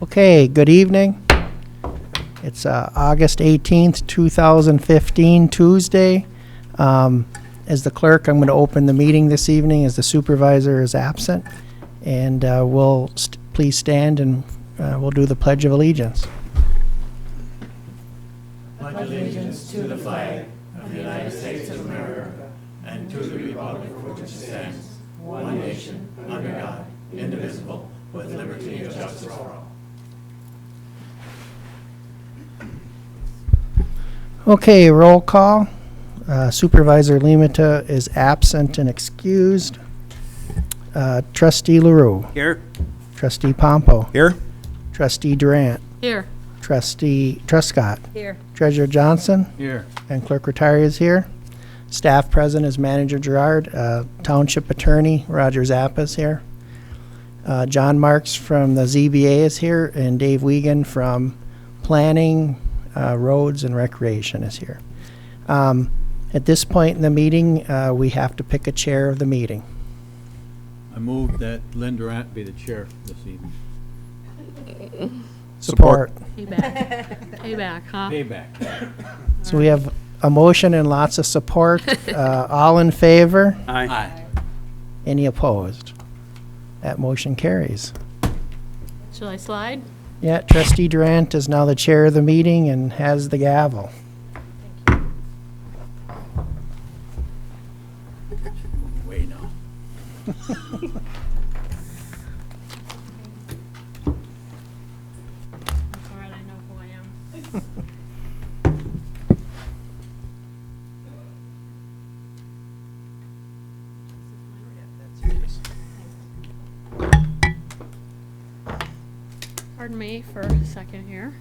Okay, good evening. It's August 18th, 2015, Tuesday. As the clerk, I'm going to open the meeting this evening as the supervisor is absent. And we'll please stand and we'll do the Pledge of Allegiance. Pledge allegiance to the flag of the United States of America and to the republic for which it stands, one nation, under God, indivisible, with liberty and justice for all. Okay, roll call. Supervisor Limata is absent and excused. Trustee LaRue. Here. Trustee Pompo. Here. Trustee Durant. Here. Trustee Truscott. Here. Treasurer Johnson. Here. And Clerk Retired is here. Staff present is Manager Gerard. Township Attorney Roger Zappa is here. John Marks from the ZBA is here, and Dave Wiegand from Planning, Roads, and Recreation is here. At this point in the meeting, we have to pick a chair of the meeting. I move that Lynn Durant be the chair this evening. Support. Payback. Payback, huh? Payback. So we have a motion and lots of support. All in favor? Aye. Any opposed? That motion carries. Shall I slide? Yeah, Trustee Durant is now the chair of the meeting and has the gavel. Wait now. That's all right, I know who I am. Pardon me for a second here.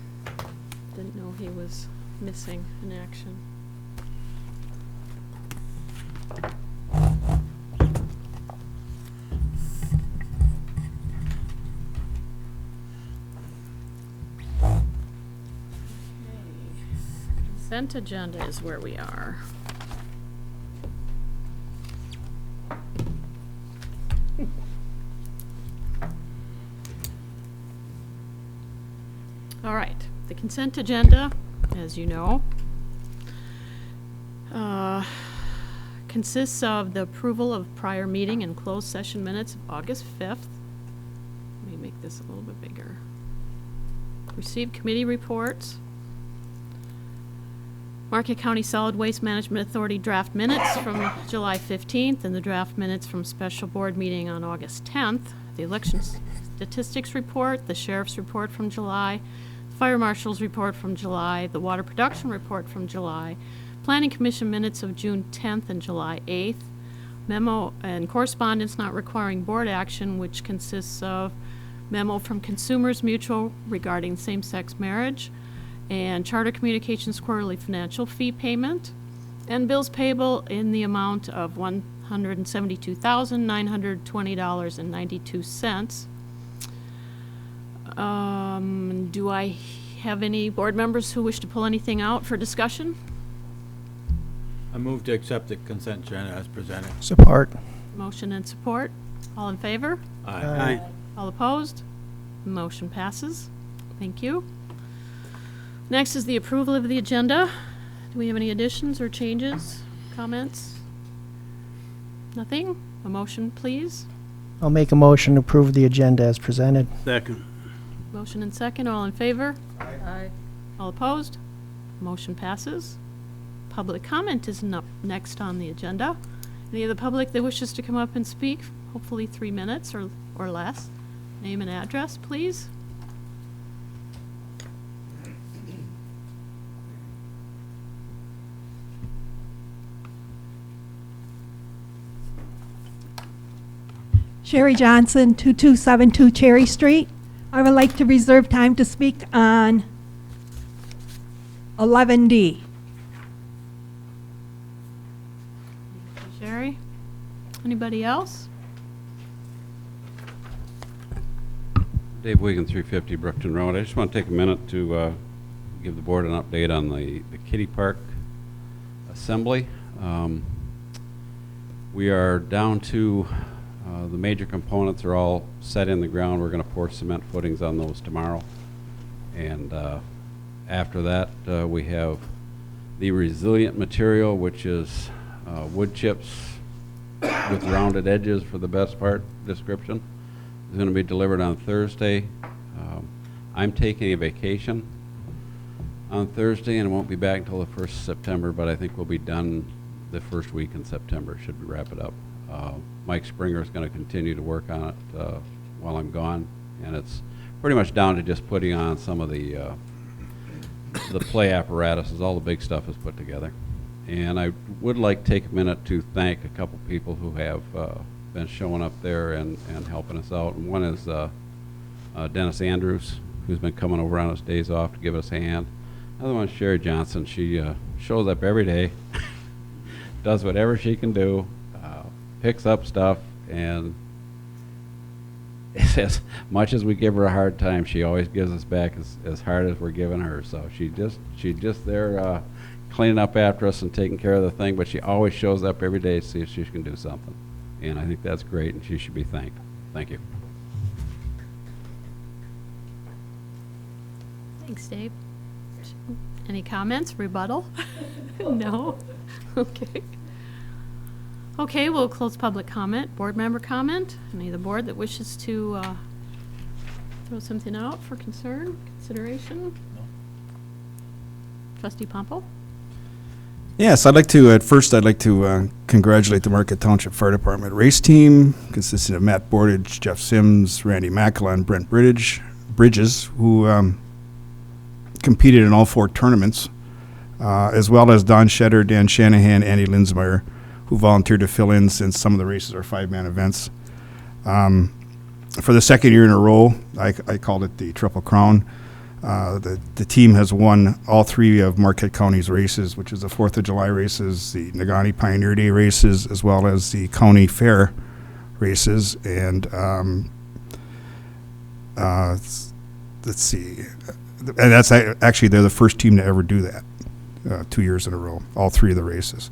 Didn't know he was missing in action. Consent agenda is where we are. All right, the consent agenda, as you know, consists of the approval of prior meeting and closed session minutes of August 5th. Let me make this a little bit bigger. Received committee reports. Marquette County Solid Waste Management Authority draft minutes from July 15th and the draft minutes from special board meeting on August 10th. The election statistics report, the sheriff's report from July, fire marshal's report from July, the water production report from July, planning commission minutes of June 10th and July 8th, memo and correspondence not requiring board action, which consists of memo from Consumers Mutual regarding same-sex marriage, and Charter Communications quarterly financial fee payment, and bills payable in the amount of $172,920.92. Do I have any board members who wish to pull anything out for discussion? I move to accept the consent agenda as presented. Support. Motion and support. All in favor? Aye. All opposed? Motion passes. Thank you. Next is the approval of the agenda. Do we have any additions or changes, comments? Nothing? A motion, please. I'll make a motion to approve the agenda as presented. Second. Motion and second. All in favor? Aye. All opposed? Motion passes. Public comment is next on the agenda. Any of the public that wishes to come up and speak, hopefully 3 minutes or less. Name and address, please. Sherry Johnson, 2272 Cherry Street. I would like to reserve time to speak on 11D. Sherry? Anybody else? Dave Wiegand, 350 Brookton Road. I just want to take a minute to give the board an update on the Kitty Park assembly. We are down to The major components are all set in the ground. We're going to pour cement footings on those tomorrow. And after that, we have the resilient material, which is wood chips with rounded edges for the best part description. It's going to be delivered on Thursday. I'm taking a vacation on Thursday and won't be back until the 1st of September, but I think we'll be done the first week in September, should we wrap it up. Mike Springer is going to continue to work on it while I'm gone, and it's pretty much down to just putting on some of the play apparatuses. All the big stuff is put together. And I would like to take a minute to thank a couple people who have been showing up there and helping us out. And one is Dennis Andrews, who's been coming over on his days off to give us a hand. Another one is Sherry Johnson. She shows up every day, does whatever she can do, picks up stuff, and as much as we give her a hard time, she always gives us back as hard as we're giving her. So she's just there cleaning up after us and taking care of the thing, but she always shows up every day to see if she can do something. And I think that's great, and she should be thanked. Thank you. Thanks, Dave. Any comments, rebuttal? No? Okay. Okay, we'll close public comment. Board member comment? Any of the board that wishes to throw something out for consideration? No. Trustee Pompo? Yes, I'd like to congratulate the Marquette Township Fire Department race team, consisting of Matt Bordage, Jeff Sims, Randy Mackelon, and Brent Bridges, who competed in all 4 tournaments, as well as Don Shetter, Dan Shanahan, Andy Linsmeyer, who volunteered to fill in since some of the races are 5-man events. For the second year in a row, I called it the Triple Crown. The team has won all 3 of Marquette County's races, which is the 4th of July races, the Negaunee Pioneer Day races, as well as the County Fair races. And let's see. And that's actually, they're the first team to ever do that 2 years in a row, all 3 of the races.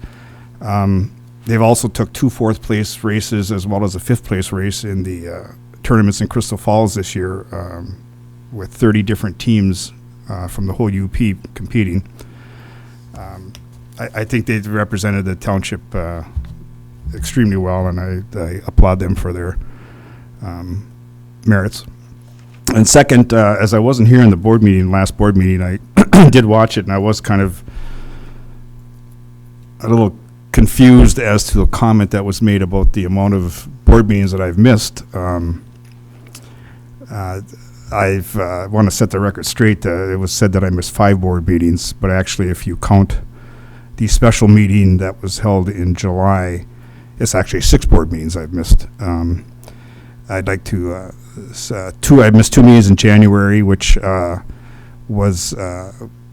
They've also took 2 4th-place races as well as a 5th-place race in the tournaments in Crystal Falls this year, with 30 different teams from the whole UP competing. I think they've represented the township extremely well, and I applaud them for their merits. And second, as I wasn't here in the last board meeting, I did watch it, and I was kind of a little confused as to the comment that was made about the amount of board meetings that I've missed. I want to set the record straight. It was said that I missed 5 board meetings, but actually, if you count the special meeting that was held in July, it's actually 6 board meetings I've missed. I'd like to, I missed 2 meetings in January, which was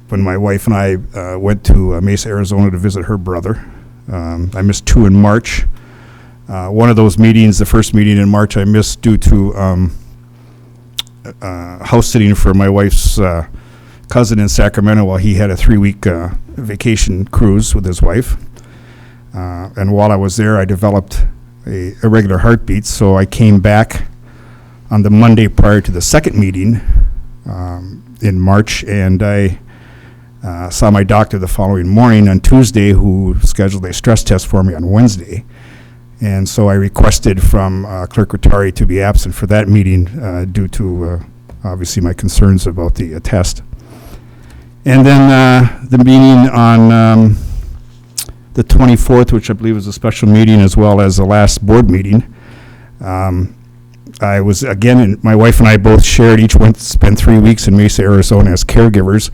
when my wife and I went to Mesa, Arizona to visit her brother. I missed 2 in March. One of those meetings, the first meeting in March, I missed due to house sitting for my wife's cousin in Sacramento while he had a 3-week vacation cruise with his wife. And while I was there, I developed a irregular heartbeat, so I came back on the Monday prior to the second meeting in March, and I saw my doctor the following morning on Tuesday, who scheduled a stress test for me on Wednesday. And so I requested from Clerk Rattari to be absent for that meeting due to, obviously, my concerns about the test. And then the meeting on the 24th, which I believe was a special meeting, as well as the last board meeting. I was, again, my wife and I both shared, each went to spend 3 weeks in Mesa, Arizona as caregivers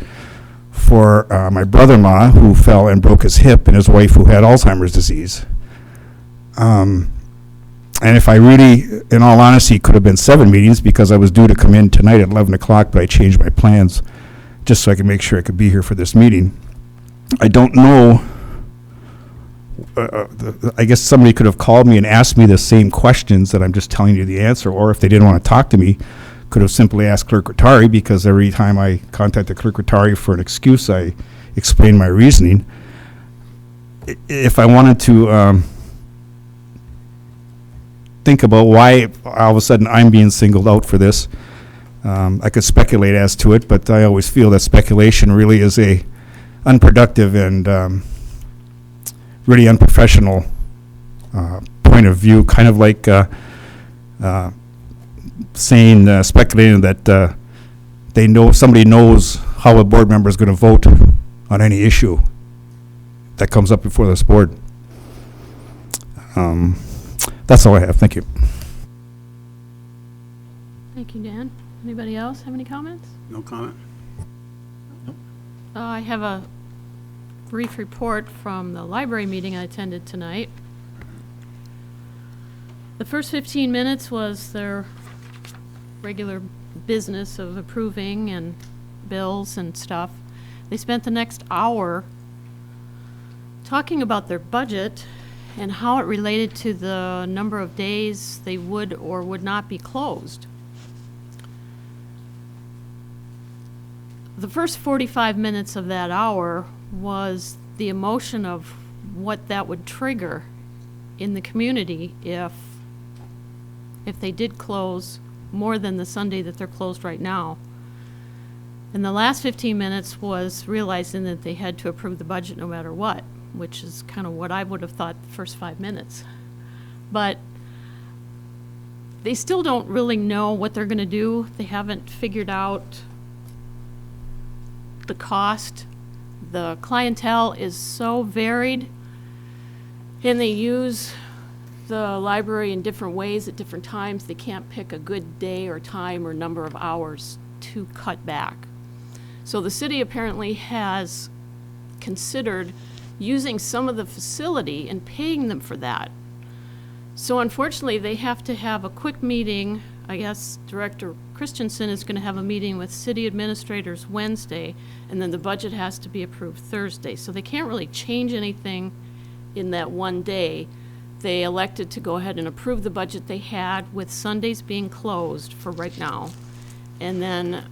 for my brother-in-law, who fell and broke his hip, and his wife, who had Alzheimer's disease. And if I really, in all honesty, could have been 7 meetings, because I was due to come in tonight at 11 o'clock, but I changed my plans just so I could make sure I could be here for this meeting. I don't know, I guess somebody could have called me and asked me the same questions that I'm just telling you the answer, or if they didn't want to talk to me, could have simply asked Clerk Rattari, because every time I contacted Clerk Rattari for an excuse, I explained my reasoning. If I wanted to think about why all of a sudden I'm being singled out for this. I could speculate as to it, but I always feel that speculation really is a unproductive and really unprofessional point of view, kind of like speculating that somebody knows how a board member is going to vote on any issue that comes up before this board. That's all I have. Thank you. Thank you, Dan. Anybody else have any comments? No comment? I have a brief report from the library meeting I attended tonight. The first 15 minutes was their regular business of approving and bills and stuff. They spent the next hour talking about their budget and how it related to the number of days they would or would not be closed. The first 45 minutes of that hour was the emotion of what that would trigger in the community if they did close more than the Sunday that they're closed right now. And the last 15 minutes was realizing that they had to approve the budget no matter what, which is kind of what I would have thought the first 5 minutes. But they still don't really know what they're going to do. They haven't figured out the cost. The clientele is so varied, and they use the library in different ways at different times. They can't pick a good day or time or number of hours to cut back. So the city apparently has considered using some of the facility and paying them for that. So unfortunately, they have to have a quick meeting. I guess Director Christensen is going to have a meeting with city administrators Wednesday, and then the budget has to be approved Thursday. So they can't really change anything in that one day. They elected to go ahead and approve the budget they had, with Sundays being closed for right now. And then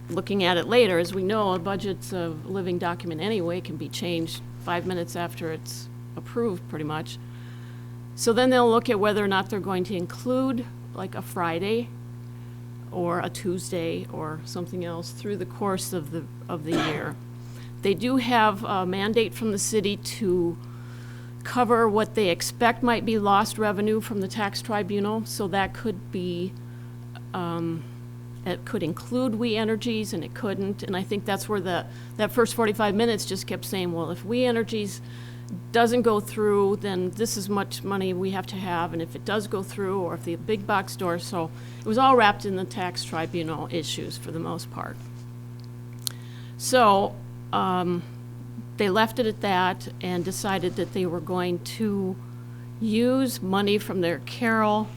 looking at it later, as we know, a budget's a living document anyway, can be changed 5 minutes after it's approved, pretty much. So then they'll look at whether or not they're going to include like a Friday or a Tuesday or something else through the course of the year. They do have a mandate from the city to cover what they expect might be lost revenue from the tax tribunal, so that could be, it could include We Energies and it couldn't, and I think that's where that first 45 minutes just kept saying, well, if We Energies doesn't go through, then this is much money we have to have, and if it does go through, or if the big box stores, so it was all wrapped in the tax tribunal issues for the most part. So they left it at that and decided that they were going to use money from their Carol,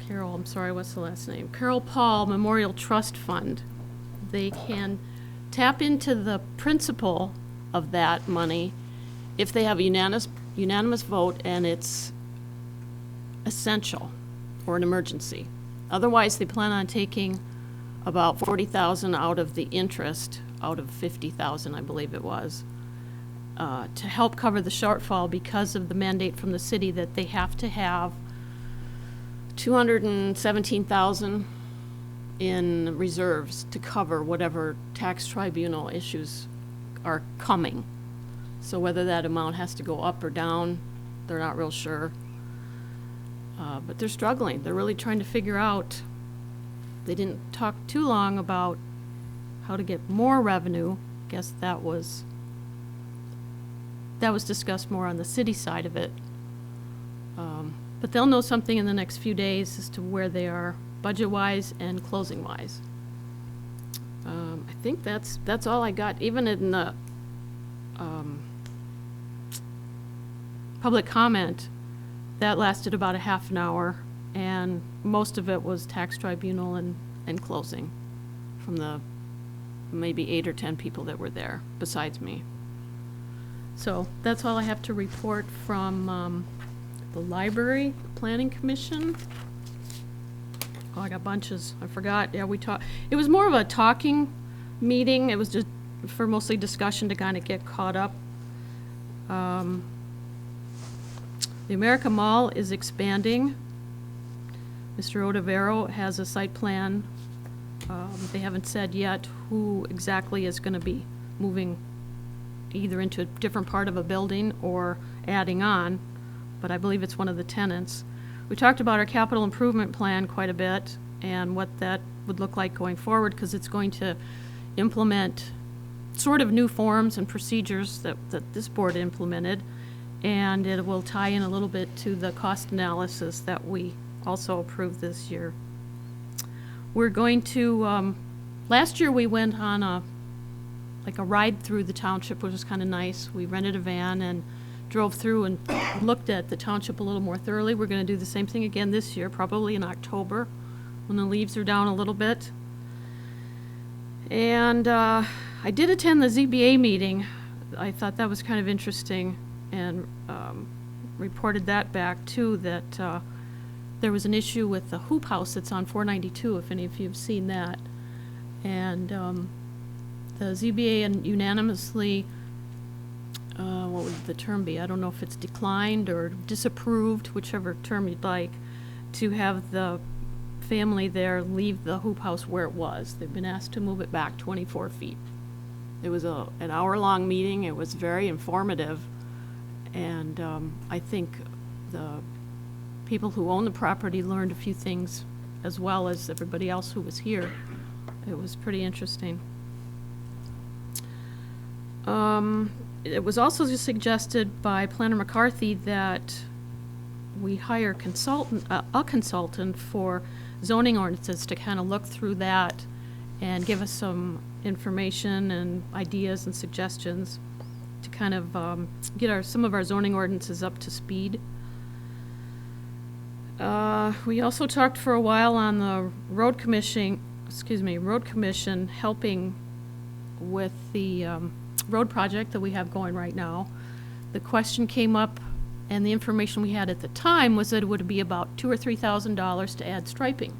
I'm sorry, what's the last name? Carol Paul Memorial Trust Fund. They can tap into the principal of that money if they have a unanimous vote and it's essential or an emergency. Otherwise, they plan on taking about $40,000 out of the interest, out of $50,000, I believe it was, to help cover the shortfall because of the mandate from the city that they have to have $217,000 in reserves to cover whatever tax tribunal issues are coming. So whether that amount has to go up or down, they're not real sure. But they're struggling. They're really trying to figure out. They didn't talk too long about how to get more revenue. I guess that was discussed more on the city side of it. But they'll know something in the next few days as to where they are budget-wise and closing-wise. I think that's all I got. Even in the public comment, that lasted about a half an hour, and most of it was tax tribunal and closing from the maybe 8 or 10 people that were there besides me. So that's all I have to report from the library planning commission. Oh, I got bunches. I forgot. Yeah, we talked. It was more of a talking meeting. It was just for mostly discussion to kind of get caught up. The America Mall is expanding Mr. Odavero has a site plan. They haven't said yet who exactly is going to be moving either into a different part of a building or adding on, but I believe it's one of the tenants. We talked about our capital improvement plan quite a bit and what that would look like going forward, because it's going to implement sort of new forms and procedures that this board implemented, and it will tie in a little bit to the cost analysis that we also approved this year. We're going to, last year we went on a ride through the township, which was kind of nice. We rented a van and drove through and looked at the township a little more thoroughly. We're going to do the same thing again this year, probably in October, when the leaves are down a little bit. And I did attend the ZBA meeting. I thought that was kind of interesting, and reported that back too, that there was an issue with the hoop house that's on 492, if any of you have seen that. And the ZBA unanimously, what would the term be? I don't know if it's declined or disapproved, whichever term you'd like, to have the family there leave the hoop house where it was. They've been asked to move it back 24 feet. It was an hour-long meeting. It was very informative, and I think the people who own the property learned a few things as well as everybody else who was here. It was pretty interesting. It was also suggested by Planner McCarthy that we hire a consultant for zoning ordinances to kind of look through that and give us some information and ideas and suggestions to kind of get some of our zoning ordinances up to speed. We also talked for a while on the road commission helping with the road project that we have going right now. The question came up, and the information we had at the time was that it would be about $2,000 or $3,000 to add striping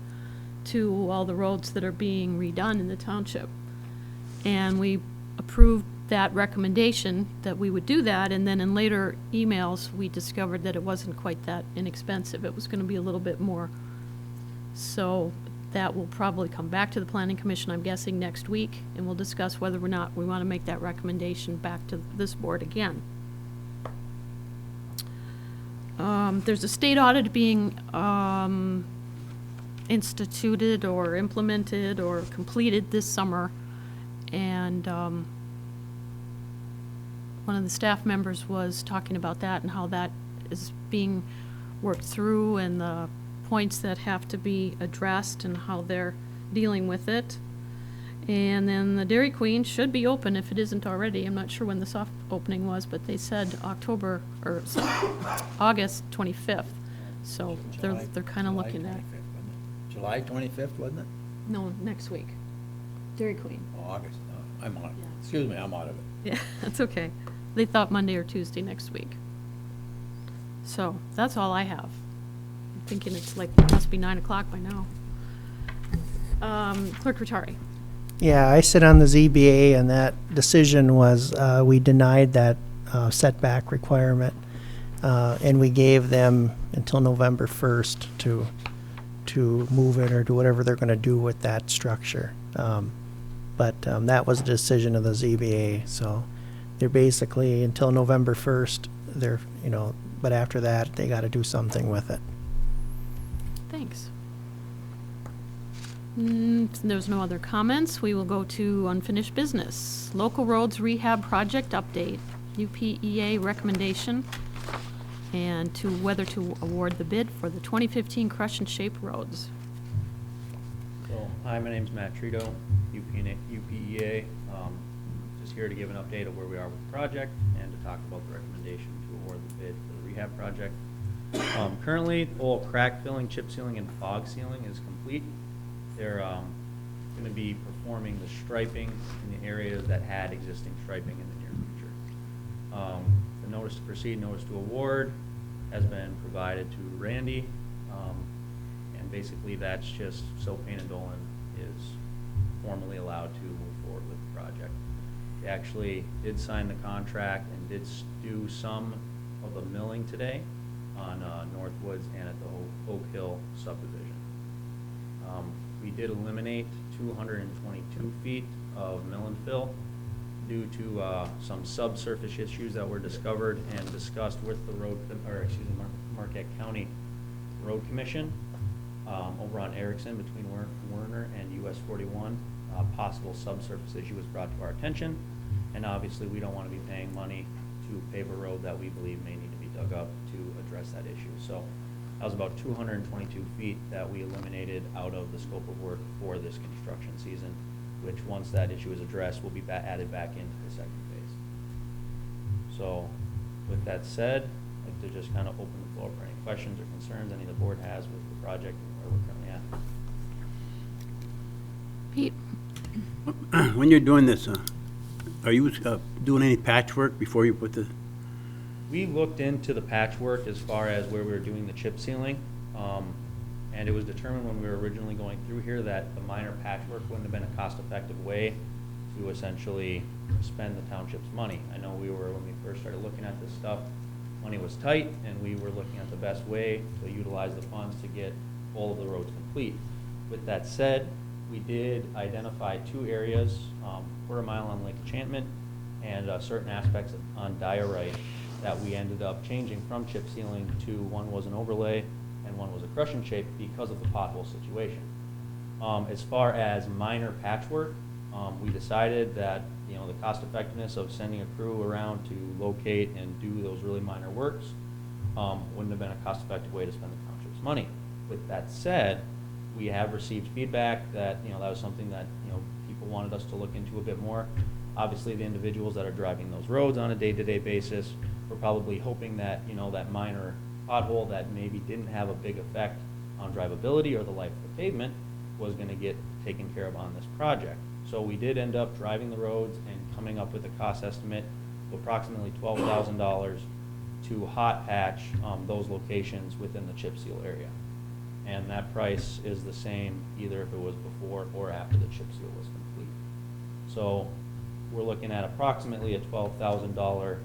to all the roads that are being redone in the township. And we approved that recommendation that we would do that, and then in later emails we discovered that it wasn't quite that inexpensive. It was going to be a little bit more. So that will probably come back to the Planning Commission, I'm guessing, next week, and we'll discuss whether or not we want to make that recommendation back to this board again. There's a state audit being instituted or implemented or completed this summer, and one of the staff members was talking about that and how that is being worked through and the points that have to be addressed and how they're dealing with it. And then the Dairy Queen should be open if it isn't already. I'm not sure when the soft opening was, but they said August 25th. So they're kind of looking at July 25th, wasn't it? No, next week. Dairy Queen. Oh, August. No, I'm out. Yeah. Excuse me, I'm out of it. Yeah, that's okay. They thought Monday or Tuesday next week. So that's all I have. I'm thinking it's like, it must be 9 o'clock by now. Clerk Rattari. Yeah, I sit on the ZBA, and that decision was, we denied that setback requirement, and we gave them until November 1st to move it or do whatever they're going to do with that structure. But that was a decision of the ZBA, so they're basically, until November 1st, they're, but after that, they got to do something with it. Thanks. There's no other comments. We will go to unfinished business. Local roads rehab project update, UPEA recommendation, and to whether to award the bid for the 2015 crush and shape roads. So, hi, my name's Matt Trito, UPEA. Just here to give an update of where we are with the project and to talk about the recommendation to award the bid for the rehab project. Currently, all crack filling, chip sealing, and fog sealing is complete. They're going to be performing the striping in the areas that had existing striping in the near future. The notice to proceed, notice to award has been provided to Randy, and basically that's just so Payne and Dolan is formally allowed to move forward with the project. They actually did sign the contract and did do some of the milling today on Northwoods and at the Oak Hill subdivision. We did eliminate 222 feet of mill and fill due to some subsurface issues that were discovered and discussed with the Marquette County Road Commission over on Erickson between Werner and US 41. Possible subsurface issue was brought to our attention, and obviously we don't want to be paying money to pave a road that we believe may need to be dug up to address that issue. So that was about 222 feet that we eliminated out of the scope of work for this construction season, which once that issue is addressed, will be added back into the second phase. So with that said, I'd like to just kind of open the floor for any questions or concerns any of the board has with the project and where we're currently at. Pete? When you're doing this, are you doing any patchwork before you put the? We looked into the patchwork as far as where we were doing the chip sealing, and it was determined when we were originally going through here that the minor patchwork wouldn't have been a cost-effective way to essentially spend the township's money. I know we were, when we first started looking at this stuff, money was tight, and we were looking at the best way to utilize the funds to get all of the roads complete. With that said, we did identify 2 areas, quarter mile on Lake Enchantment and certain aspects on Diorite that we ended up changing from chip sealing to one was an overlay and one was a crush and shape because of the pothole situation. As far as minor patchwork, we decided that the cost effectiveness of sending a crew around to locate and do those really minor works wouldn't have been a cost effective way to spend the township's money. With that said, we have received feedback that that was something that people wanted us to look into a bit more. Obviously, the individuals that are driving those roads on a day-to-day basis were probably hoping that that minor pothole that maybe didn't have a big effect on drivability or the life of the pavement was going to get taken care of on this project. So we did end up driving the roads and coming up with a cost estimate of approximately $12,000 to hot patch those locations within the chip seal area. And that price is the same either if it was before or after the chip seal was complete. So we're looking at approximately a $12,000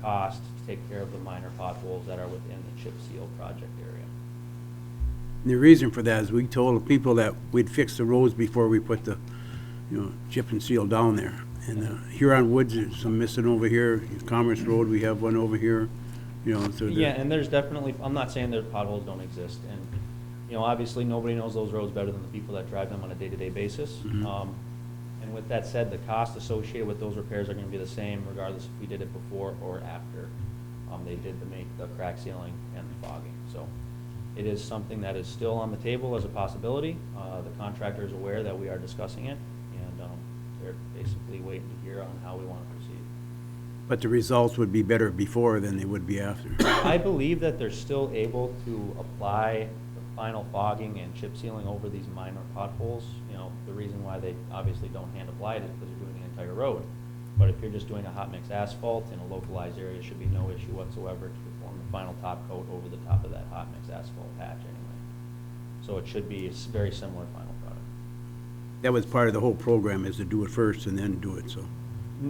cost to take care of the minor potholes that are within the chip seal project area. And the reason for that is we told people that we'd fix the roads before we put the, chip and seal down there. And Huron Woods, there's some missing over here. Commerce Road, we have one over here. So Yeah, and there's definitely, I'm not saying that potholes don't exist. And obviously nobody knows those roads better than the people that drive them on a day-to-day basis. Mm-hmm. And with that said, the cost associated with those repairs are going to be the same regardless if we did it before or after they did the crack sealing and the fogging. So it is something that is still on the table as a possibility. The contractor is aware that we are discussing it, and they're basically waiting to hear on how we want to proceed. But the results would be better before than they would be after. I believe that they're still able to apply the final fogging and chip sealing over these minor potholes. The reason why they obviously don't hand apply it is because they're doing the entire road. But if you're just doing a hot mix asphalt in a localized area, should be no issue whatsoever to perform the final top coat over the top of that hot mix asphalt patch anyway. So it should be a very similar final product. That was part of the whole program, is to do it first and then do it, so.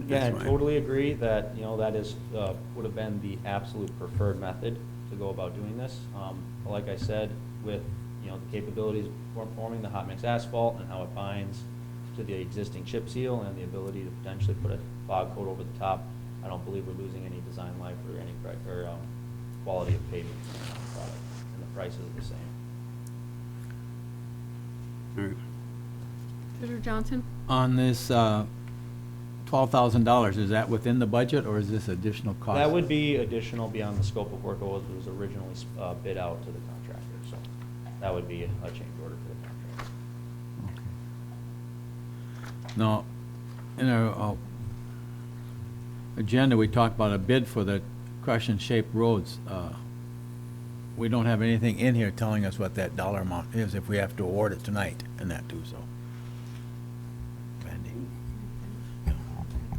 Yeah, I that's why. totally agree that, that is, would have been the absolute preferred method to go about doing this. But like I said, with, the capabilities of forming the hot mix asphalt and how it binds to the existing chip seal and the ability to potentially put a fog coat over the top, I don't believe we're losing any design life or any quality of pavement from the product, and the price is the same. All right. Treasurer Johnson? On this $12,000, is that within the budget, or is this additional cost? That would be additional beyond the scope of work that was originally bid out to the contractor, so that would be a change order for the contractor. Now, in our agenda, we talked about a bid for the crush and shape roads. We don't have anything in here telling us what that dollar amount is if we have to award it tonight and that too, so. Randy?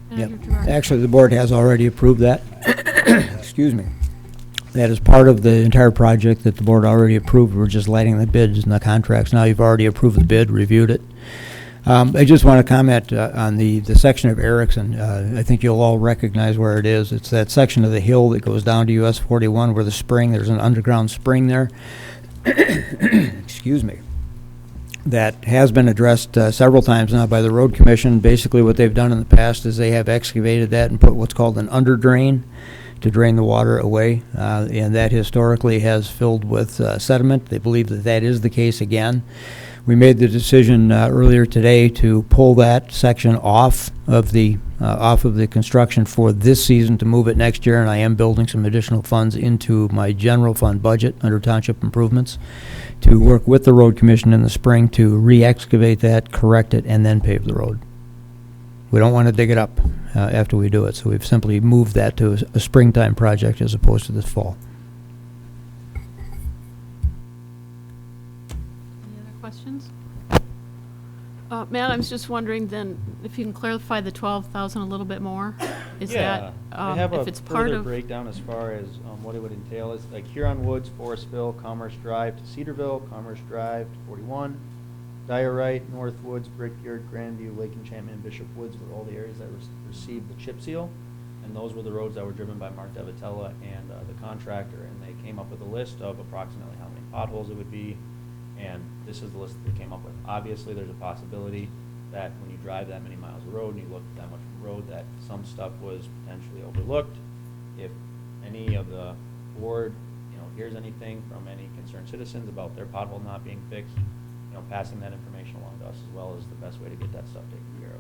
Manager Gerard? Actually, the board has already approved that. Excuse me. That is part of the entire project that the board already approved. We're just lighting the bids and the contracts. Now you've already approved the bid, reviewed it. I just want to comment on the section of Erickson. I think you'll all recognize where it is. It's that section of the hill that goes down to US 41 where the spring, there's an underground spring there. Excuse me. that has been addressed several times now by the road commission. Basically what they've done in the past is they have excavated that and put what's called an under drain to drain the water away, and that historically has filled with sediment. They believe that that is the case again. We made the decision earlier today to pull that section off of the construction for this season to move it next year, and I am building some additional funds into my general fund budget under township improvements to work with the road commission in the spring to re-excavate that, correct it, and then pave the road. We don't want to dig it up after we do it, so we've simply moved that to a springtime project as opposed to this fall. Any other questions? Matt, I was just wondering then, if you can clarify the 12,000 a little bit more? Is Yeah, that, they have if a it's part further of? breakdown as far as what it would entail. It's like Huron Woods, Forestville, Commerce Drive to Cedarville, Commerce Drive to 41, Diorite, North Woods, Brickyard, Grandview, Lake Enchantment, and Bishop Woods were all the areas that received the chip seal. And those were the roads that were driven by Mark Devatella and the contractor. And they came up with a list of approximately how many potholes it would be. And this is the list that they came up with. Obviously, there's a possibility that when you drive that many miles of road and you look at that much road, that some stuff was potentially overlooked. If any of the board, hears anything from any concerned citizens about their pothole not being fixed, passing that information along to us as well is the best way to get that stuff taken care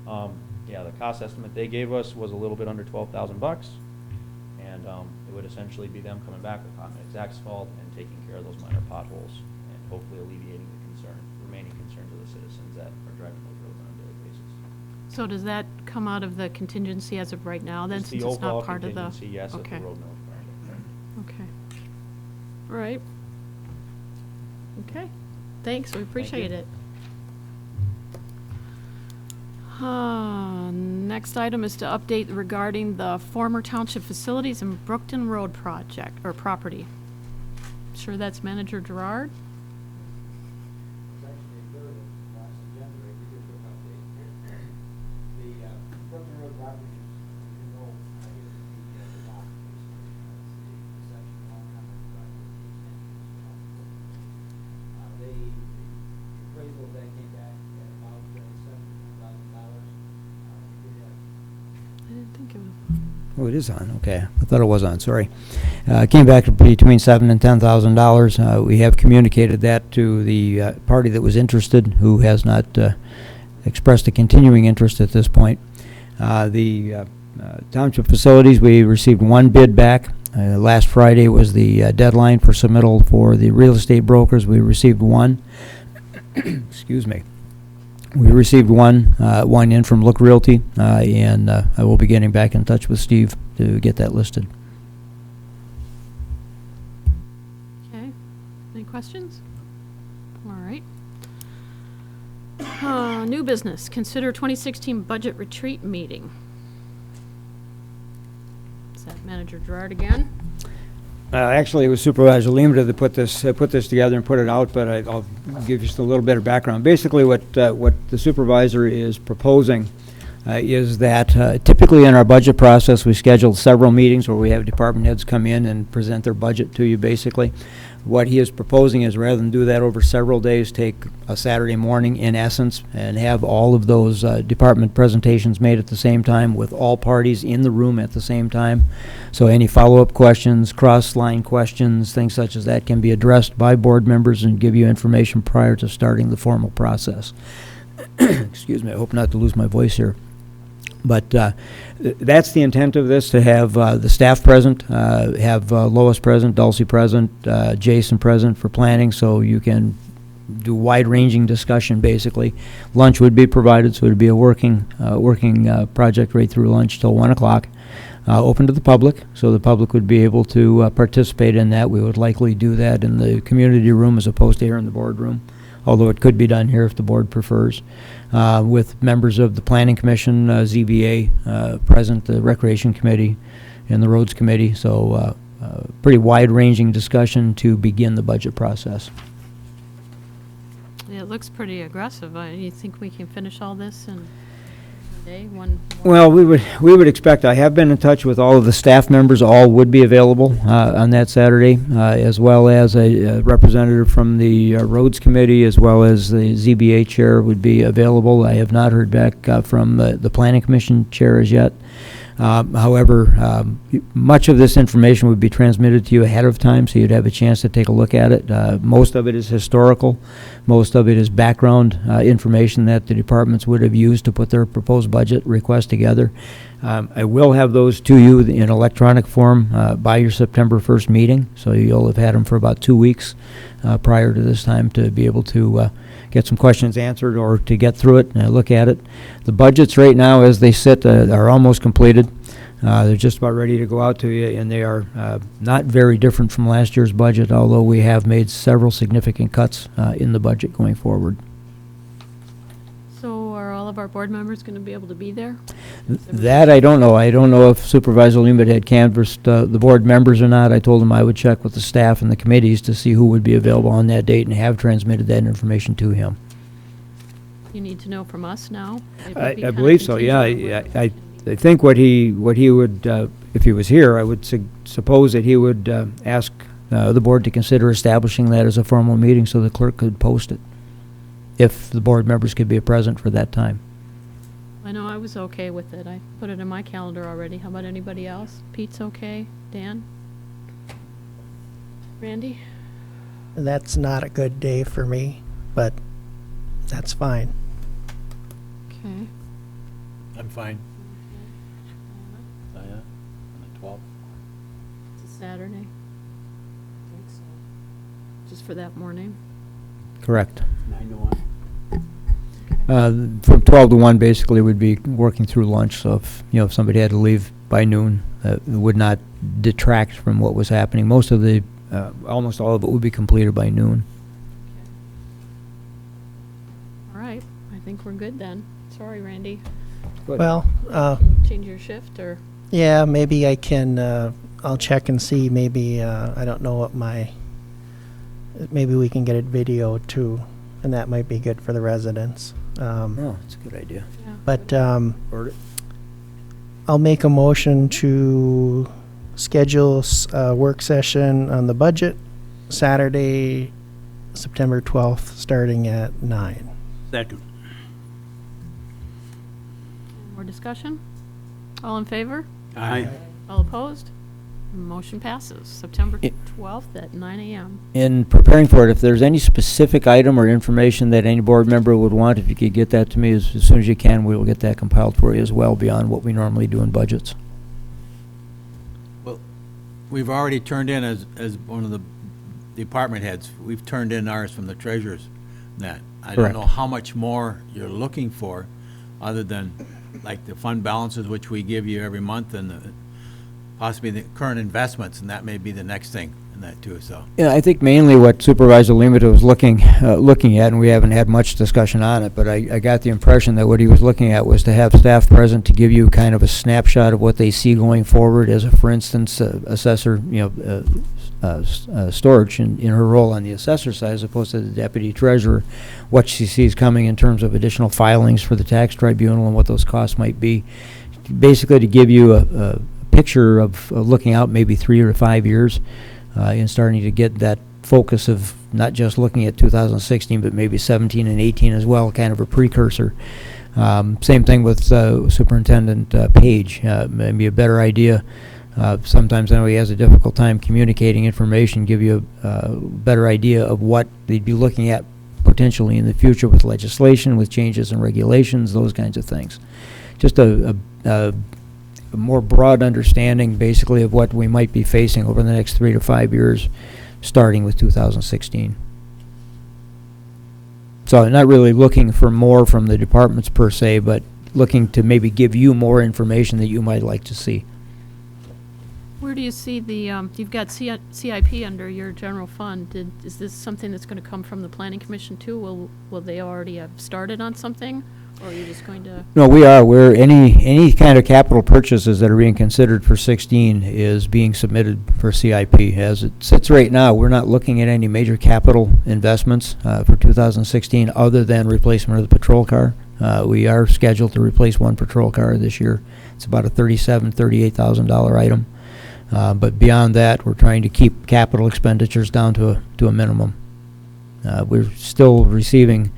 of. Yeah, the cost estimate they gave us was a little bit under $12,000, and it would essentially be them coming back with hot mix asphalt and taking care of those minor potholes and hopefully alleviating the remaining concerns of the citizens that are driving those roads on a daily basis. So does that come out of the contingency as of right now then, Just since the it's overall not part of the? contingency, yes, of the Okay. road mills project. Okay. All right. Okay. Thanks, we appreciate it. Next item is to update regarding the former township facilities and Brookton Road project, or property. Sure that's Manager Gerard? I didn't think it was. Oh, it is on, okay. I thought it was on, sorry. Came back to between $7,000 and $10,000. We have communicated that to the party that was interested, who has not expressed a continuing interest at this point. The township facilities, we received one bid back. Last Friday was the deadline for submittal for the real estate brokers. We received one. Excuse me. We received one in from Look Realty, and I will be getting back in touch with Steve to get that listed. Okay. Any questions? All right. New business. Consider 2016 budget retreat meeting. Is that Manager Gerard again? Actually, it was Supervisor Lehman that put this together and put it out, but I'll give you just a little bit of background. Basically, what the supervisor is proposing is that typically in our budget process, we schedule several meetings where we have department heads come in and present their budget to you, basically. What he is proposing is, rather than do that over several days, take a Saturday morning, in essence, and have all of those department presentations made at the same time with all parties in the room at the same time. So any follow-up questions, cross-line questions, things such as that can be addressed by board members and give you information prior to starting the formal process. Excuse me, I hope not to lose my voice here. But that's the intent of this, to have the staff present, have Lois present, Dulcie present, Jason present for planning, so you can do wide-ranging discussion, basically. Lunch would be provided, so it would be a working project right through lunch till 1 o'clock. Open to the public, so the public would be able to participate in that. We would likely do that in the community room as opposed to here in the boardroom, although it could be done here if the board prefers, with members of the Planning Commission, ZBA present, the Recreation Committee, and the Roads Committee. So pretty wide-ranging discussion to begin the budget process. Yeah, it looks pretty aggressive. You think we can finish all this? And day, one? Well, we would expect, I have been in touch with all of the staff members, all would be available on that Saturday, as well as a representative from the Roads Committee, as well as the ZBA chair would be available. I have not heard back from the Planning Commission chair as yet. However, much of this information would be transmitted to you ahead of time, so you'd have a chance to take a look at it. Most of it is historical. Most of it is background information that the departments would have used to put their proposed budget request together. I will have those to you in electronic form by your September 1st meeting, so you'll have had them for about 2 weeks prior to this time to be able to get some questions answered or to get through it and look at it. The budgets right now, as they sit, are almost completed. They're just about ready to go out to you, and they are not very different from last year's budget, although we have made several significant cuts in the budget going forward. So are all of our board members going to be able to be there? That I don't know. I don't know if Supervisor Limit had canvassed the board members or not. I told him I would check with the staff and the committees to see who would be available on that date and have transmitted that information to him. You need to know from us now? It would be I kind of believe so, yeah. contingent on I think what he would, if he was here, I would suppose that he would ask the board to consider establishing that as a formal meeting so the clerk could post it, if the board members could be present for that time. I know I was okay with it. I put it in my calendar already. How about anybody else? Pete's okay? Dan? Randy? That's not a good day for me, but that's fine. Okay. I'm fine. Oh, yeah, on the 12th. It's a Saturday. Just for that morning? Correct. 9 to 1. From 12 to 1 basically would be working through lunch, so if somebody had to leave by noon, it would not detract from what was happening. Most of the, almost all of it would be completed by noon. All right. I think we're good then. Sorry, Randy. Well, Change your shift or? yeah, maybe I can, I'll check and see, maybe, I don't know what maybe we can get it video too, and that might be good for the residents. Oh, that's a good idea. Yeah. But Word it. I'll make a motion to schedule a work session on the budget Saturday, September 12th, starting at 9. Second. More discussion? All in favor? Aye. All opposed? Motion passes. September It- 12th at 9 a.m. In preparing for it, if there's any specific item or information that any board member would want, if you could get that to me as soon as you can, we will get that compiled for you as well, beyond what we normally do in budgets. Well, we've already turned in, as one of the department heads, we've turned in ours from the treasurers. That I don't Correct. know how much more you're looking for, other than like the fund balances, which we give you every month, and possibly the current investments, and that may be the next thing in that too, so. Yeah, I think mainly what Supervisor Limita was looking at, and we haven't had much discussion on it, but I got the impression that what he was looking at was to have staff present to give you kind of a snapshot of what they see going forward as a, for instance, assessor, Storch in her role on the assessor side as opposed to the deputy treasurer, what she sees coming in terms of additional filings for the tax tribunal and what those costs might be. Basically to give you a picture of looking out maybe 3 or 5 years and starting to get that focus of not just looking at 2016 but maybe 17 and 18 as well, kind of a precursor. Same thing with Superintendent Page, maybe a better idea. Sometimes I know he has a difficult time communicating information, give you a better idea of what they'd be looking at potentially in the future with legislation, with changes in regulations, those kinds of things. Just a more broad understanding basically of what we might be facing over the next 3 to 5 years, starting with 2016. So I'm not really looking for more from the departments per se, but looking to maybe give you more information that you might like to see. Where do you see the, you've got CIP under your general fund. Is this something that's going to come from the Planning Commission too? Will they already have started on something? Or are you just going to? No, we are. We're any kind of capital purchases that are being considered for 16 is being submitted for CIP. As it sits right now, we're not looking at any major capital investments for 2016 other than replacement of the patrol car. We are scheduled to replace one patrol car this year. It's about a $38,000 item. But beyond that, we're trying to keep capital expenditures down to a minimum. We're still receiving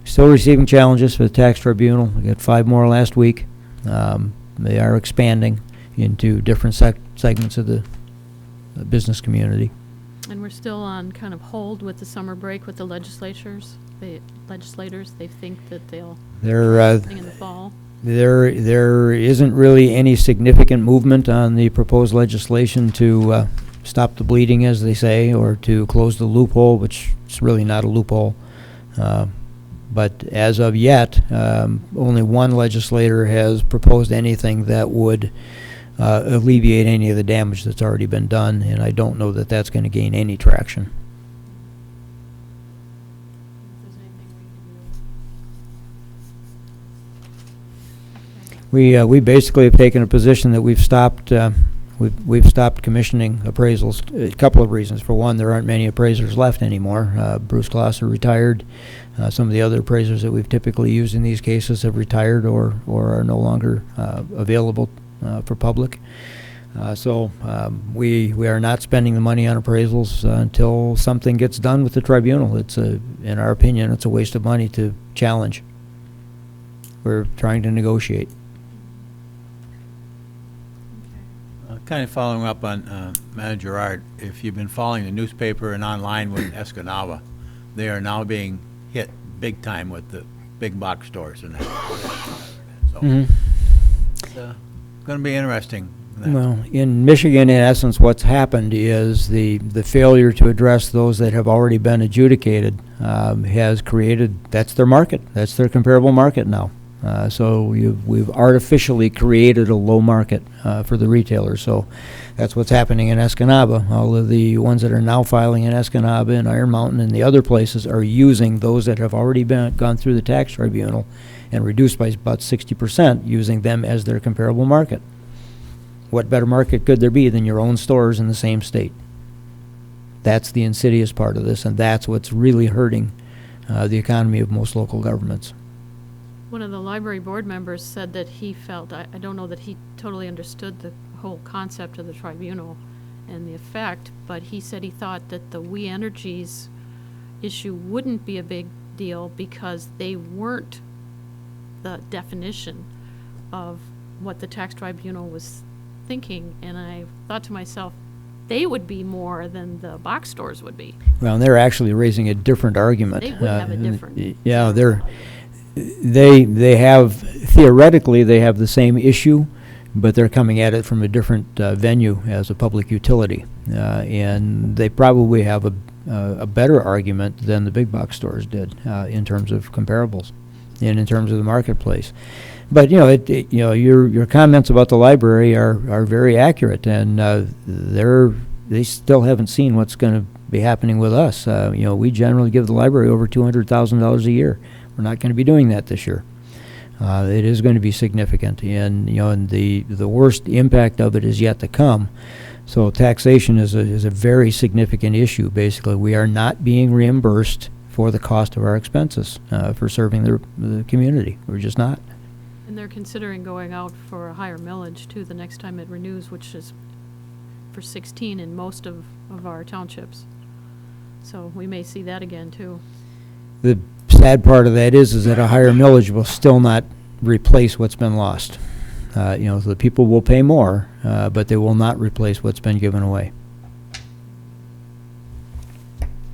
challenges for the tax tribunal. We got 5 more last week. They are expanding into different segments of the business community. And we're still on kind of hold with the summer break with the legislators. They think that they'll thing in the fall. There isn't really any significant movement on the proposed legislation to stop the bleeding, as they say, or to close the loophole, which is really not a loophole. But as of yet, only one legislator has proposed anything that would alleviate any of the damage that's already been done, and I don't know that that's going to gain any traction. We basically have taken a position that we've stopped commissioning appraisals. A couple of reasons. For one, there aren't many appraisers left anymore. Bruce Glosser retired. Some of the other appraisers that we've typically used in these cases have retired or are no longer available for public. So we are not spending the money on appraisals until something gets done with the tribunal. In our opinion, it's a waste of money to challenge. We're trying to negotiate. Kind of following up on Manager Gerard, if you've been following the newspaper and online with Escanaba, they are now being hit big time with the big box stores and that. So it's going to be interesting. Well, in Michigan, in essence, what's happened is the failure to address those that have already been adjudicated has created, that's their market. That's their comparable market now. So we've artificially created a low market for the retailers. So that's what's happening in Escanaba. All of the ones that are now filing in Escanaba and Iron Mountain and the other places are using those that have already gone through the tax tribunal and reduced by about 60%, using them as their comparable market. What better market could there be than your own stores in the same state? That's the insidious part of this, and that's what's really hurting the economy of most local governments. One of the library board members said that he felt, I don't know that he totally understood the whole concept of the tribunal and the effect, but he said he thought that the We Energies issue wouldn't be a big deal because they weren't the definition of what the tax tribunal was thinking. And I thought to myself, they would be more than the box stores would be. Well, and they're actually raising a different argument. They would have a different. Yeah, they have, theoretically, they have the same issue, but they're coming at it from a different venue as a public utility. And they probably have a better argument than the big box stores did in terms of comparables and in terms of the marketplace. But, your comments about the library are very accurate, and they still haven't seen what's going to be happening with us. We generally give the library over $200,000 a year. We're not going to be doing that this year. It is going to be significant, and the worst impact of it is yet to come. So taxation is a very significant issue. Basically, we are not being reimbursed for the cost of our expenses for serving the community. We're just not. And they're considering going out for a higher millage too the next time it renews, which is for 16 in most of our townships. So we may see that again too. The sad part of that is that a higher millage will still not replace what's been lost. The people will pay more, but they will not replace what's been given away.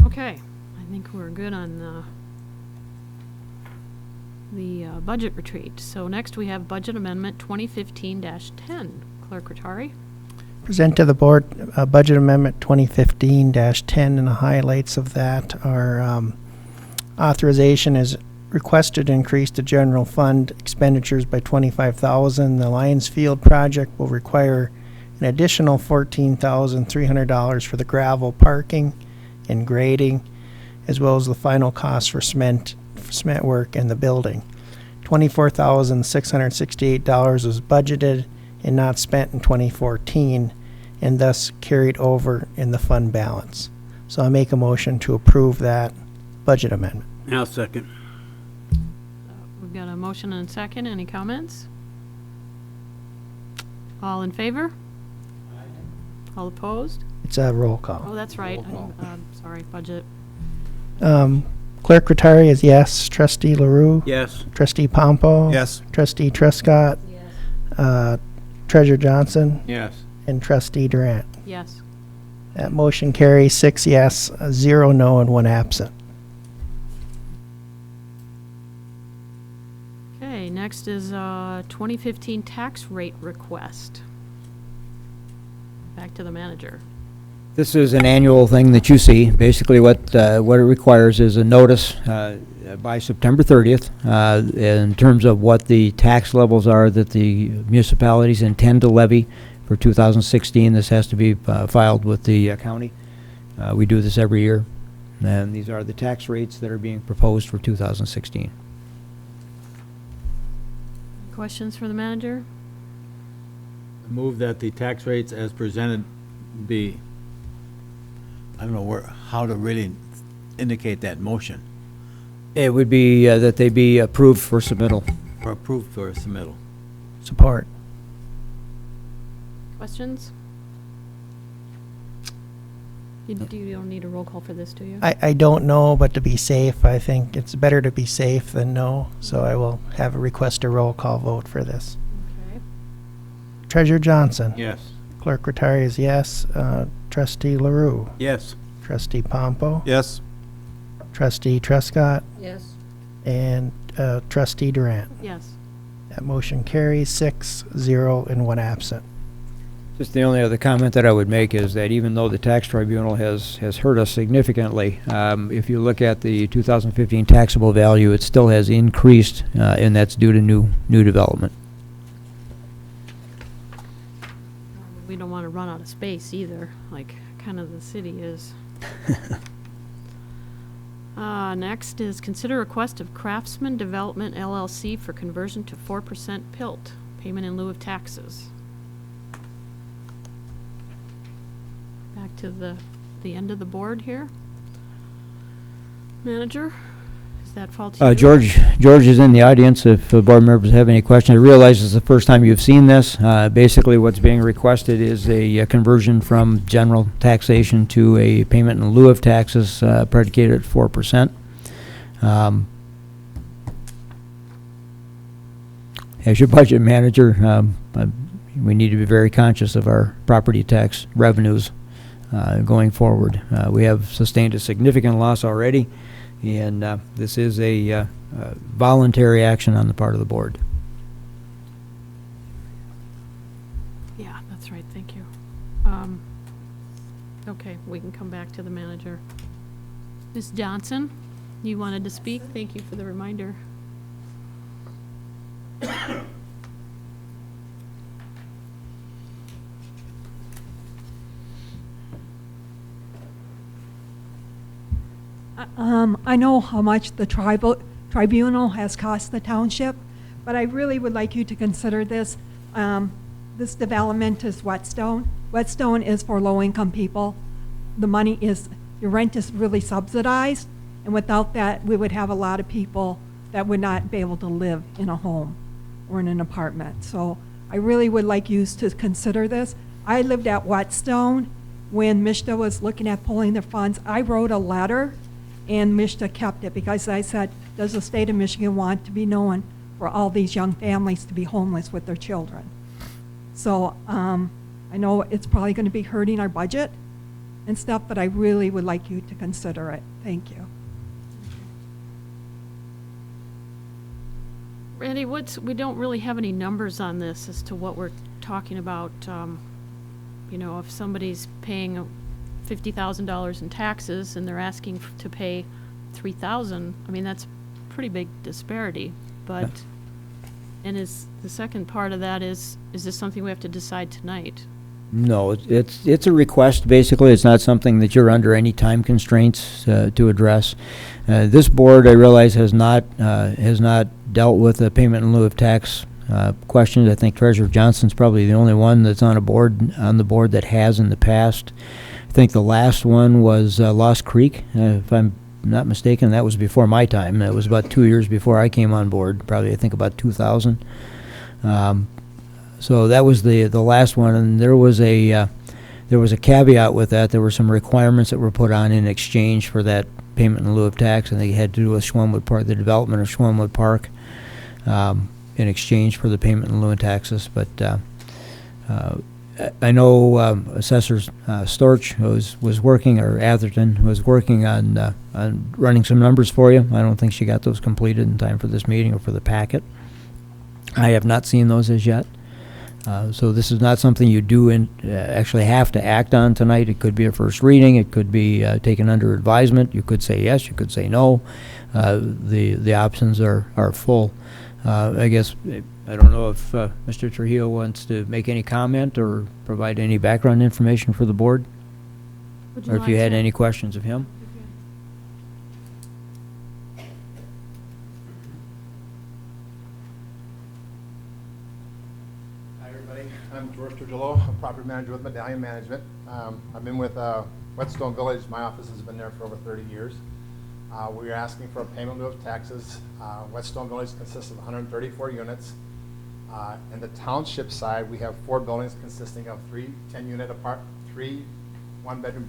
Okay, I think we're good on the budget retreat. So next we have Budget Amendment 2015-10. Clerk Rattari. Present to the board Budget Amendment 2015-10, and the highlights of that are authorization is requested to increase the general fund expenditures by $25,000. The Lions Field project will require an additional $14,300 for the gravel parking and grading, as well as the final cost for cement work in the building. $24,668 was budgeted and not spent in 2014, and thus carried over in the fund balance. So I make a motion to approve that budget amendment. I'll second. we've got a motion and a second. Any comments? All in favor? All opposed? It's a roll Oh, call. that's right. Sorry, budget. Clerk Rattari is yes. Trustee LaRue? Yes. Trustee Pompo? Yes. Trustee Truscott? Treasurer Johnson? Yes. And Trustee Durant. Yes. That motion carries 6 yes, 0 no, and 1 absent. Okay, next is 2015 tax rate request. Back to the manager. This is an annual thing that you see. Basically, what it requires is a notice by September 30th in terms of what the tax levels are that the municipalities intend to levy for 2016. This has to be filed with the county. We do this every year, and these are the tax rates that are being proposed for 2016. Questions for the manager? Move that the tax rates as presented be, I don't know how to really indicate that motion, It would be that they be approved for submittal. or approved for submittal. Support. Questions? You don't need a roll call for this, do you? I don't know, but to be safe, I think it's better to be safe than no, so I will have a request a roll call vote for this. Okay. Treasurer Johnson? Yes. Clerk Rattari is yes. Trustee LaRue? Yes. Trustee Pompo? Yes. Trustee Truscott? Yes. And Trustee Durant. Yes. That motion carries 6, 0, and 1 absent. Just the only other comment that I would make is that even though the tax tribunal has hurt us significantly, if you look at the 2015 taxable value, it still has increased, and that's due to new development. We don't want to run out of space either, like kind of the city is. Next is consider request of Craftsman Development LLC for conversion to 4% PILT, payment in lieu of taxes. Back to the end of the board here. Manager, is that fall to you? George is in the audience if board members have any questions. I realize it's the first time you've seen this. Basically, what's being requested is a conversion from general taxation to a payment in lieu of taxes predicated at 4%. As your budget manager, we need to be very conscious of our property tax revenues going forward. We have sustained a significant loss already, and this is a voluntary action on the part of the board. Yeah, that's right, thank you. Okay, we can come back to the manager. Ms. Johnson, you wanted to speak? Thank you for the reminder. I know how much the tribunal has cost the township, but I really would like you to consider this. This development is Whetstone. Whetstone is for low-income people. The money is, your rent is really subsidized, and without that, we would have a lot of people that would not be able to live in a home or in an apartment. So I really would like you to consider this. I lived at Whetstone when MISTA was looking at pulling their funds. I wrote a letter, and MISTA kept it because I said, does the state of Michigan want to be known for all these young families to be homeless with their children? So I know it's probably going to be hurting our budget and stuff, but I really would like you to consider it. Thank you. Randy, we don't really have any numbers on this as to what we're talking about. You know, if somebody's paying $50,000 in taxes and they're asking to pay $3,000, I mean, that's a pretty big disparity. But, and is the second part of that is this something we have to decide tonight? No, it's a request, basically. It's not something that you're under any time constraints to address. This board, I realize, has not dealt with the payment in lieu of tax questions. I think Treasurer Johnson's probably the only one that's on the board that has in the past. I think the last one was Lost Creek, if I'm not mistaken, that was before my time. That was about 2 years before I came on board, probably I think about 2000. So that was the last one, and there was a caveat with that. There were some requirements that were put on in exchange for that payment in lieu of tax, and they had to do with Schwemmwood Park, the development of Schwemmwood Park, in exchange for the payment in lieu of taxes. But I know Assessor Storch was working, or Atherton was working on running some numbers for you. I don't think she got those completed in time for this meeting or for the packet. I have not seen those as yet. So this is not something you do actually have to act on tonight. It could be a first reading. It could be taken under advisement. You could say yes. You could say no. The options are full. I guess I don't know if Mr. Trujillo wants to make any comment or provide any background information for the board, Would or if like you had to- any questions of him. Hi, everybody. I'm George Trujillo. I'm property manager with Medallion Management. I've been with Whetstone Village. My office has been there for over 30 years. We are asking for a payment in lieu of taxes. Whetstone Village consists of 134 units. In the township side, we have 4 buildings consisting of 3 10-unit three one-bedroom,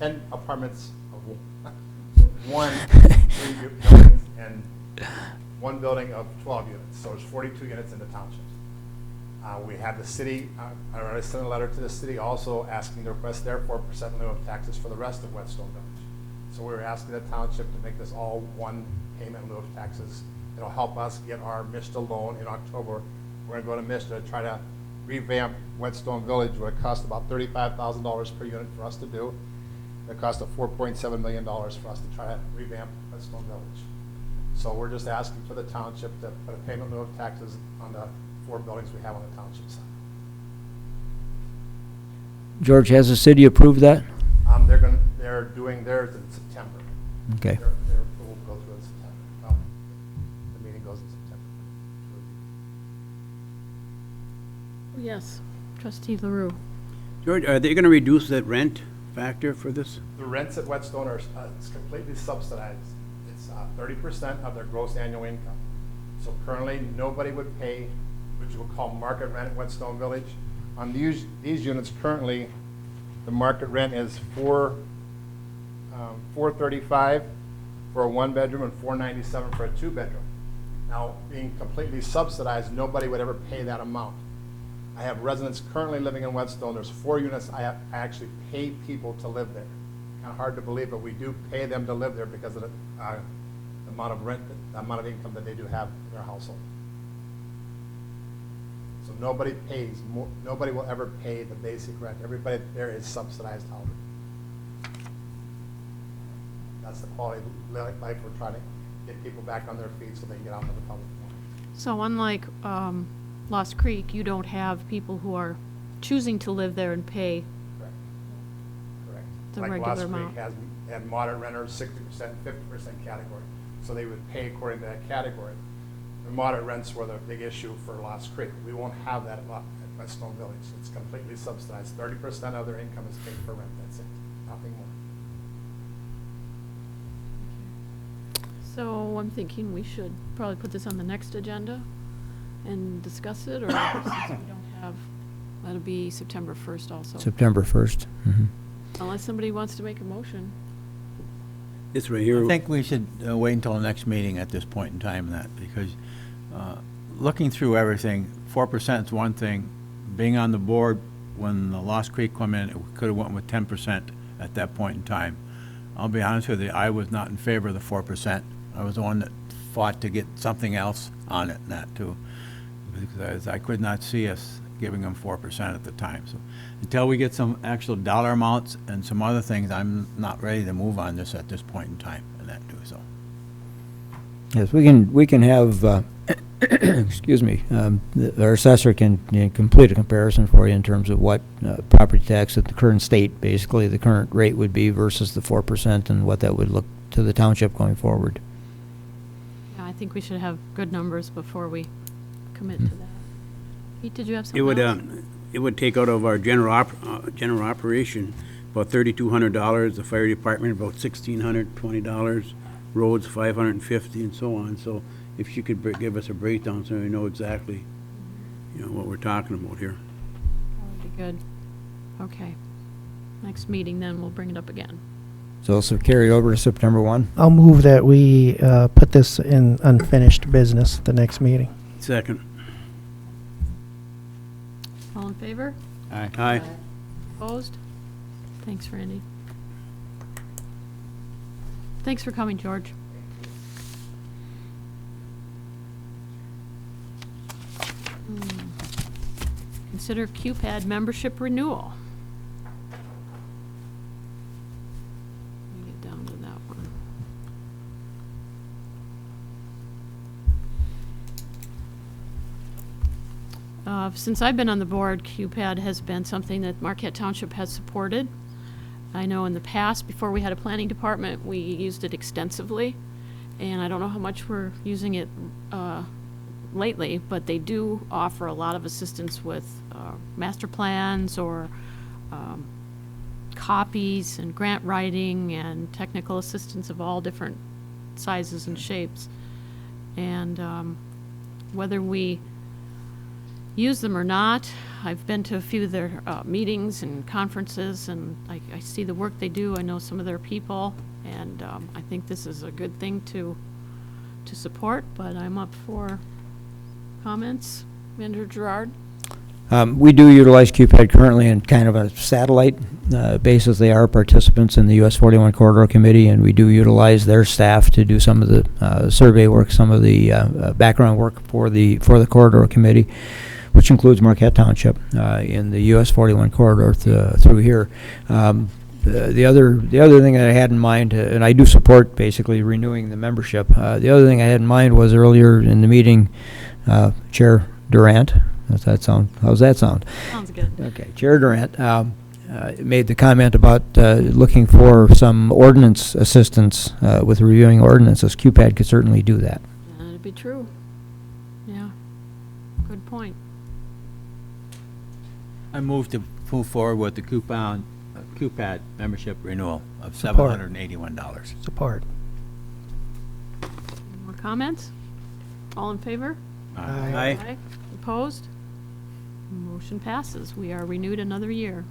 10 apartments of one, 3 buildings, and 1 building of 12 units. So it's 42 units in the township. We have the city, I already sent a letter to the city also asking to request their 4% in lieu of taxes for the rest of Whetstone Village. So we're asking the township to make this all one payment in lieu of taxes. It'll help us get our MISTA loan in October. We're going to go to MISTA to try to revamp Whetstone Village, where it costs about $35,000 per unit for us to do. It costs $4.7 million for us to try to revamp Whetstone Village. So we're just asking for the township to put a payment in lieu of taxes on the 4 buildings we have on the township side. George, has the city approved that? They're doing theirs in September. Okay. Their approval will go through in September. Well, the meeting goes in September. Yes, trustee LaRue. George, are they gonna reduce that rent factor for this? The rents at Whetstone are it's completely subsidized. It's 30% of their gross annual income. So currently, nobody would pay what you would call market rent at Whetstone Village. On these units currently, the market rent is $435 for a 1-bedroom and $497 for a 2-bedroom. Now, being completely subsidized, nobody would ever pay that amount. I have residents currently living in Whetstone. There's 4 units. I actually pay people to live there. Kind of hard to believe, but we do pay them to live there because of the amount of rent, the amount of income that they do have in their household. So nobody pays more. Nobody will ever pay the basic rent. Everybody there is subsidized housing. That's the quality of life we're trying to get people back on their feet so they can get out into the public. So unlike Lost Creek, you don't have people who are choosing to live there and pay Correct. Correct. the Like regular Lost amount. Creek had moderate renters, 60%, 50% category. So they would pay according to that category. The moderate rents were the big issue for Lost Creek. We won't have that at Whetstone Village. It's completely subsidized. 30% of their income is paid for rent. That's it. Nothing more. So I'm thinking we should probably put this on the next agenda and discuss it, or since we don't have, that'll be September 1st also. September 1st. Unless somebody wants to make a motion. This right here. I think we should wait until the next meeting at this point in time, because looking through everything, 4% is one thing. Being on the board when the Lost Creek come in, it could have went with 10% at that point in time. I'll be honest with you, I was not in favor of the 4%. I was the one that fought to get something else on it, and that too, because I could not see us giving them 4% at the time. So until we get some actual dollar amounts and some other things, I'm not ready to move on this at this point in time, and that too, so. Yes, we can have, excuse me, our assessor can complete a comparison for you in terms of what property tax at the current state, basically the current rate would be versus the 4% and what that would look to the township going forward. Yeah, I think we should have good numbers before we commit to that. Pete, did you have something else? It would take out of our general operation about $3,200, the fire department about $1,620, roads $550, and so on. So if she could give us a breakdown so we know exactly, what we're talking about here. That would be good. Okay. Next meeting, then we'll bring it up again. So carry over to September 1. I'll move that we put this in unfinished business the next meeting. Second. All in favor? Aye. Aye. Opposed? Thanks, Randy. Thanks for coming, George. Consider QPAD membership renewal. Let me get down to that one. Since I've been on the board, QPAD has been something that Marquette Township has supported. I know in the past, before we had a planning department, we used it extensively, and I don't know how much we're using it lately, but they do offer a lot of assistance with master plans or copies and grant writing and technical assistance of all different sizes and shapes. And whether we use them or not, I've been to a few of their meetings and conferences, and I see the work they do. I know some of their people, and I think this is a good thing to support, but I'm up for comments. Manager Gerard? We do utilize QPAD currently in kind of a satellite basis. They are participants in the US 41 Corridor Committee, and we do utilize their staff to do some of the survey work, some of the background work for the Corridor Committee, which includes Marquette Township in the US 41 corridor through here. The other thing that I had in mind, and I do support basically renewing the membership. The other thing I had in mind was earlier in the meeting, Chair Durant. How's that sound? Sounds good. Okay, Chair Durant made the comment about looking for some ordinance assistance with reviewing ordinances. QPAD could certainly do that. That'd be true. Yeah, good point. I move to move forward with the QPAD membership renewal of Support. $781. Support. More comments? All in favor? Aye. Opposed? Motion passes. We are renewed another year.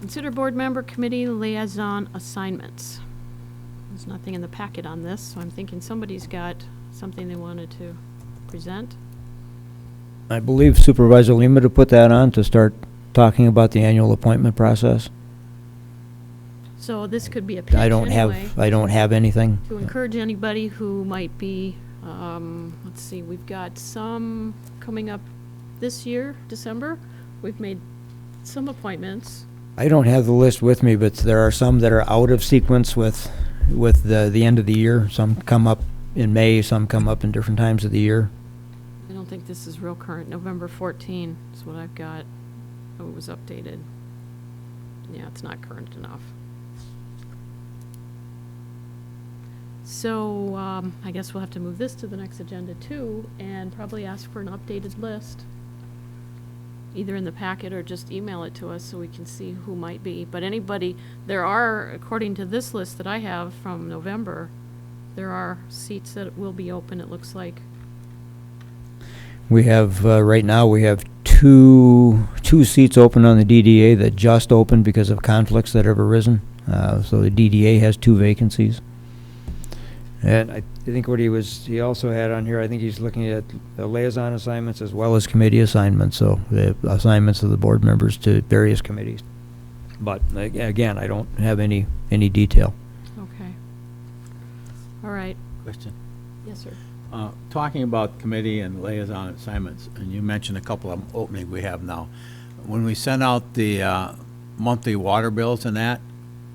Consider board member committee liaison assignments. There's nothing in the packet on this, so I'm thinking somebody's got something they wanted to present. I believe Supervisor Lima to put that on to start talking about the annual appointment process. So this could be a pitch I don't anyway, have anything. to encourage anybody who might be, let's see, we've got some coming up this year, December. We've made some appointments. I don't have the list with me, but there are some that are out of sequence with the end of the year. Some come up in May, some come up in different times of the year. I don't think this is real current. November 14 is what I've got. Oh, it was updated. Yeah, it's not current enough. So I guess we'll have to move this to the next agenda too, and probably ask for an updated list, either in the packet or just email it to us so we can see who might be. But anybody, there are, according to this list that I have from November, there are seats that will be open, it looks like. We have, right now, we have two seats open on the DDA that just opened because of conflicts that have arisen. So the DDA has 2 vacancies. And I think what he also had on here, I think he's looking at the liaison assignments as well as committee assignments, so the assignments of the board members to various committees. But again, I don't have any detail. Okay. All right. Question. Yes, sir. Talking about committee and liaison assignments, and you mentioned a couple of them opening we have now. When we send out the monthly water bills and that,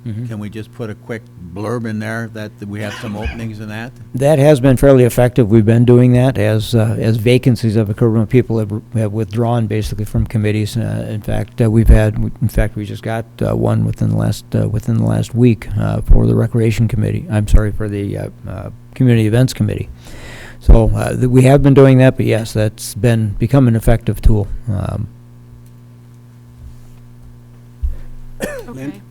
Can we just put a quick blurb in there that we have some openings in that? That has been fairly effective. We've been doing that as vacancies have occurred when people have withdrawn basically from committees. In fact, we just got one within the last week for the Recreation Committee. I'm sorry, for the Community Events Committee. So we have been doing that, but yes, that's become an effective tool. Okay.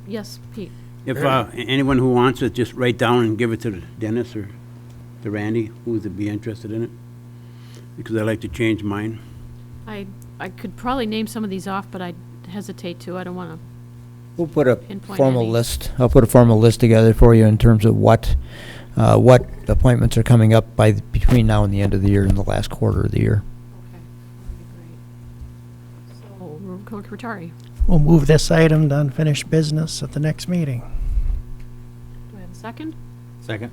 Yes, Pete. If anyone who wants it, just write down and give it to Dennis or to Randy, who would be interested in it, because I like to change mine. I could probably name some of these off, but I hesitate to. I don't want to. We'll put a Pinpoint formal any. list. I'll put a formal list together for you in terms of what appointments are coming up between now and the end of the year and the last quarter of the year. Okay, that'd be great. So, Clerk Rattari, We'll move this item to unfinished business at the next meeting. do I have a second? Second.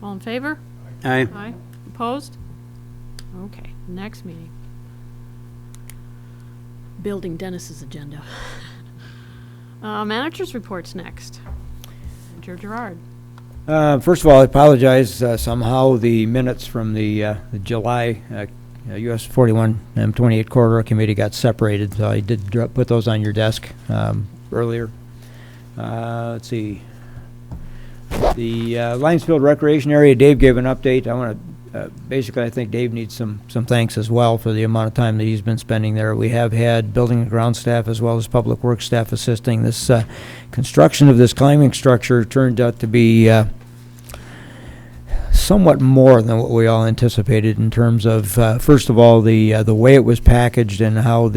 All in favor? Aye. Aye. Opposed? Okay, next meeting. Building Dennis's agenda. Managers' reports next. Manager Gerard. First of all, I apologize. Somehow the minutes from the July US 41 M28 Corridor Committee got separated, so I did put those on your desk earlier. Let's see. The Lionsfield Recreation Area, Dave gave an update. I want to, basically, I think Dave needs some thanks as well for the amount of time that he's been spending there. We have had building and ground staff as well as public works staff assisting. This construction of this climbing structure turned out to be somewhat more than what we all anticipated in terms of, first of all, the way it was packaged and how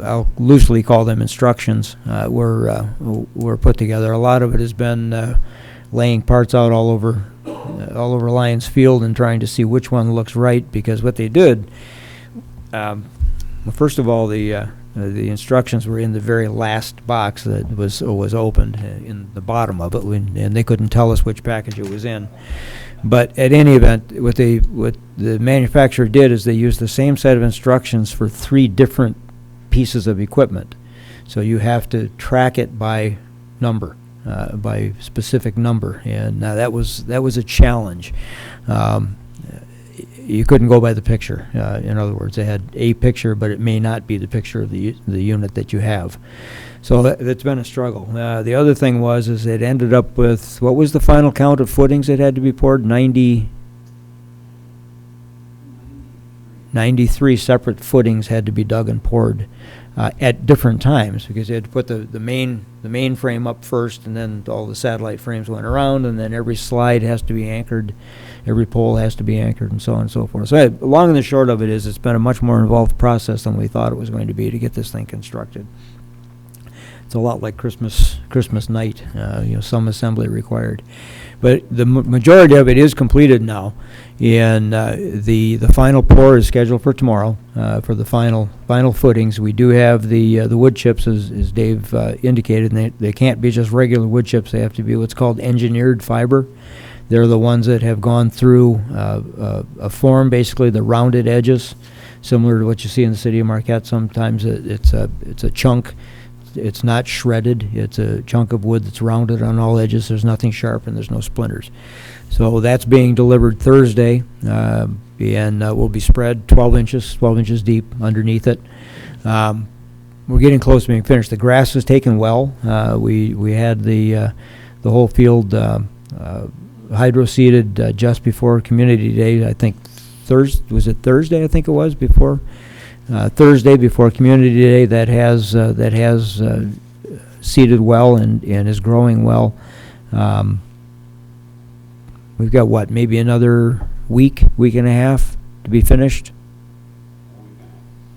I'll loosely call them instructions, were put together. A lot of it has been laying parts out all over Lions Field and trying to see which one looks right, because what they did, well, first of all, the instructions were in the very last box that was opened in the bottom of it, and they couldn't tell us which package it was in. But at any event, what the manufacturer did is they used the same set of instructions for 3 different pieces of equipment. So you have to track it by number, by specific number, and that was a challenge. You couldn't go by the picture. In other words, they had a picture, but it may not be the picture of the unit that you have. So that's been a struggle. The other thing is it ended up with, what was the final count of footings that had to be poured? 93 separate footings had to be dug and poured at different times, because they had to put the main frame up first, and then all the satellite frames went around, and then every slide has to be anchored, every pole has to be anchored, and so on and so forth. So long and the short of it is, it's been a much more involved process than we thought it was going to be to get this thing constructed. It's a lot like Christmas night, some assembly required. But the majority of it is completed now, and the final pour is scheduled for tomorrow for the final footings. We do have the wood chips, as Dave indicated, and they can't be just regular wood chips. They have to be what's called engineered fiber. They're the ones that have gone through a form, basically the rounded edges, similar to what you see in the city of Marquette. Sometimes it's a chunk. It's not shredded. It's a chunk of wood that's rounded on all edges. There's nothing sharp and there's no splinters. So that's being delivered Thursday, and will be spread 12 inches deep underneath it. We're getting close to being finished. The grass is taken well. We had the whole field hydro-seeded just before Community Day. I think was it Thursday? I think it was before. Thursday before Community Day, that has seeded well and is growing well. We've got maybe another week and a half to be finished.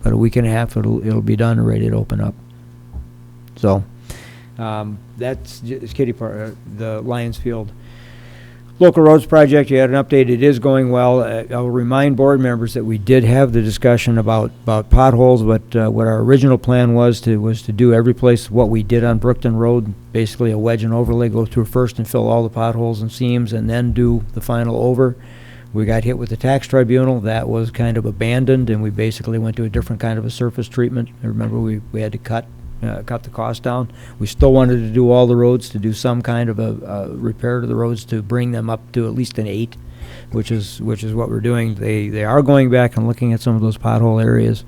About a week and a half, it'll be done and ready to open up. So that's Kitty Park, the Lions Field Local Roads Project. You had an update. It is going well. I'll remind board members that we did have the discussion about potholes, but what our original plan was to do every place what we did on Brookton Road, basically a wedge and overlay, go through first and fill all the potholes and seams, and then do the final over. We got hit with the tax tribunal. That was kind of abandoned, and we basically went to a different kind of a surface treatment. I remember we had to cut cut the cost down. We still wanted to do all the roads, to do some kind of a repair to the roads to bring them up to at least an 8, which is what we're doing. They are going back and looking at some of those pothole areas,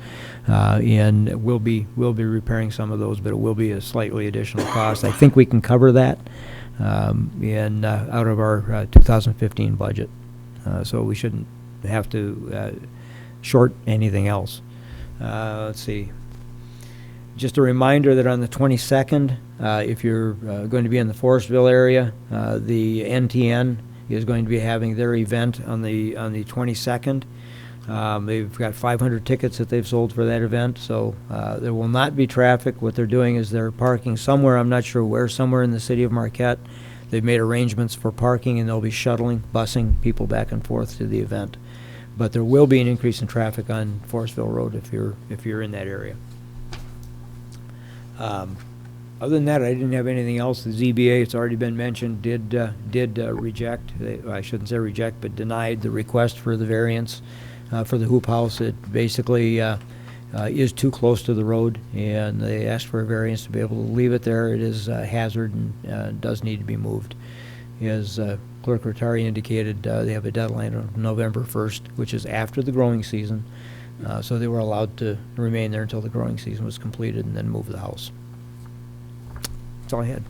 and we'll be repairing some of those, but it will be a slightly additional cost. I think we can cover that out of our 2015 budget, so we shouldn't have to short anything else. Let's see. Just a reminder that on the 22nd, if you're going to be in the Forestville area, the NTN is going to be having their event on the 22nd. They've got 500 tickets that they've sold for that event, so there will not be traffic. What they're doing is they're parking somewhere, I'm not sure where, somewhere in the city of Marquette. They've made arrangements for parking, and they'll be shuttling, busing people back and forth to the event. But there will be an increase in traffic on Forestville Road if you're in that area. Other than that, I didn't have anything else. The ZBA, it's already been mentioned, did reject, I shouldn't say reject, but denied the request for the variance for the hoop house. It basically is too close to the road, and they asked for a variance to be able to leave it there. It is a hazard and does need to be moved. As Clerk Rattari indicated, they have a deadline of November 1st, which is after the growing season. So they were allowed to remain there until the growing season was completed and then move the house. That's all I had.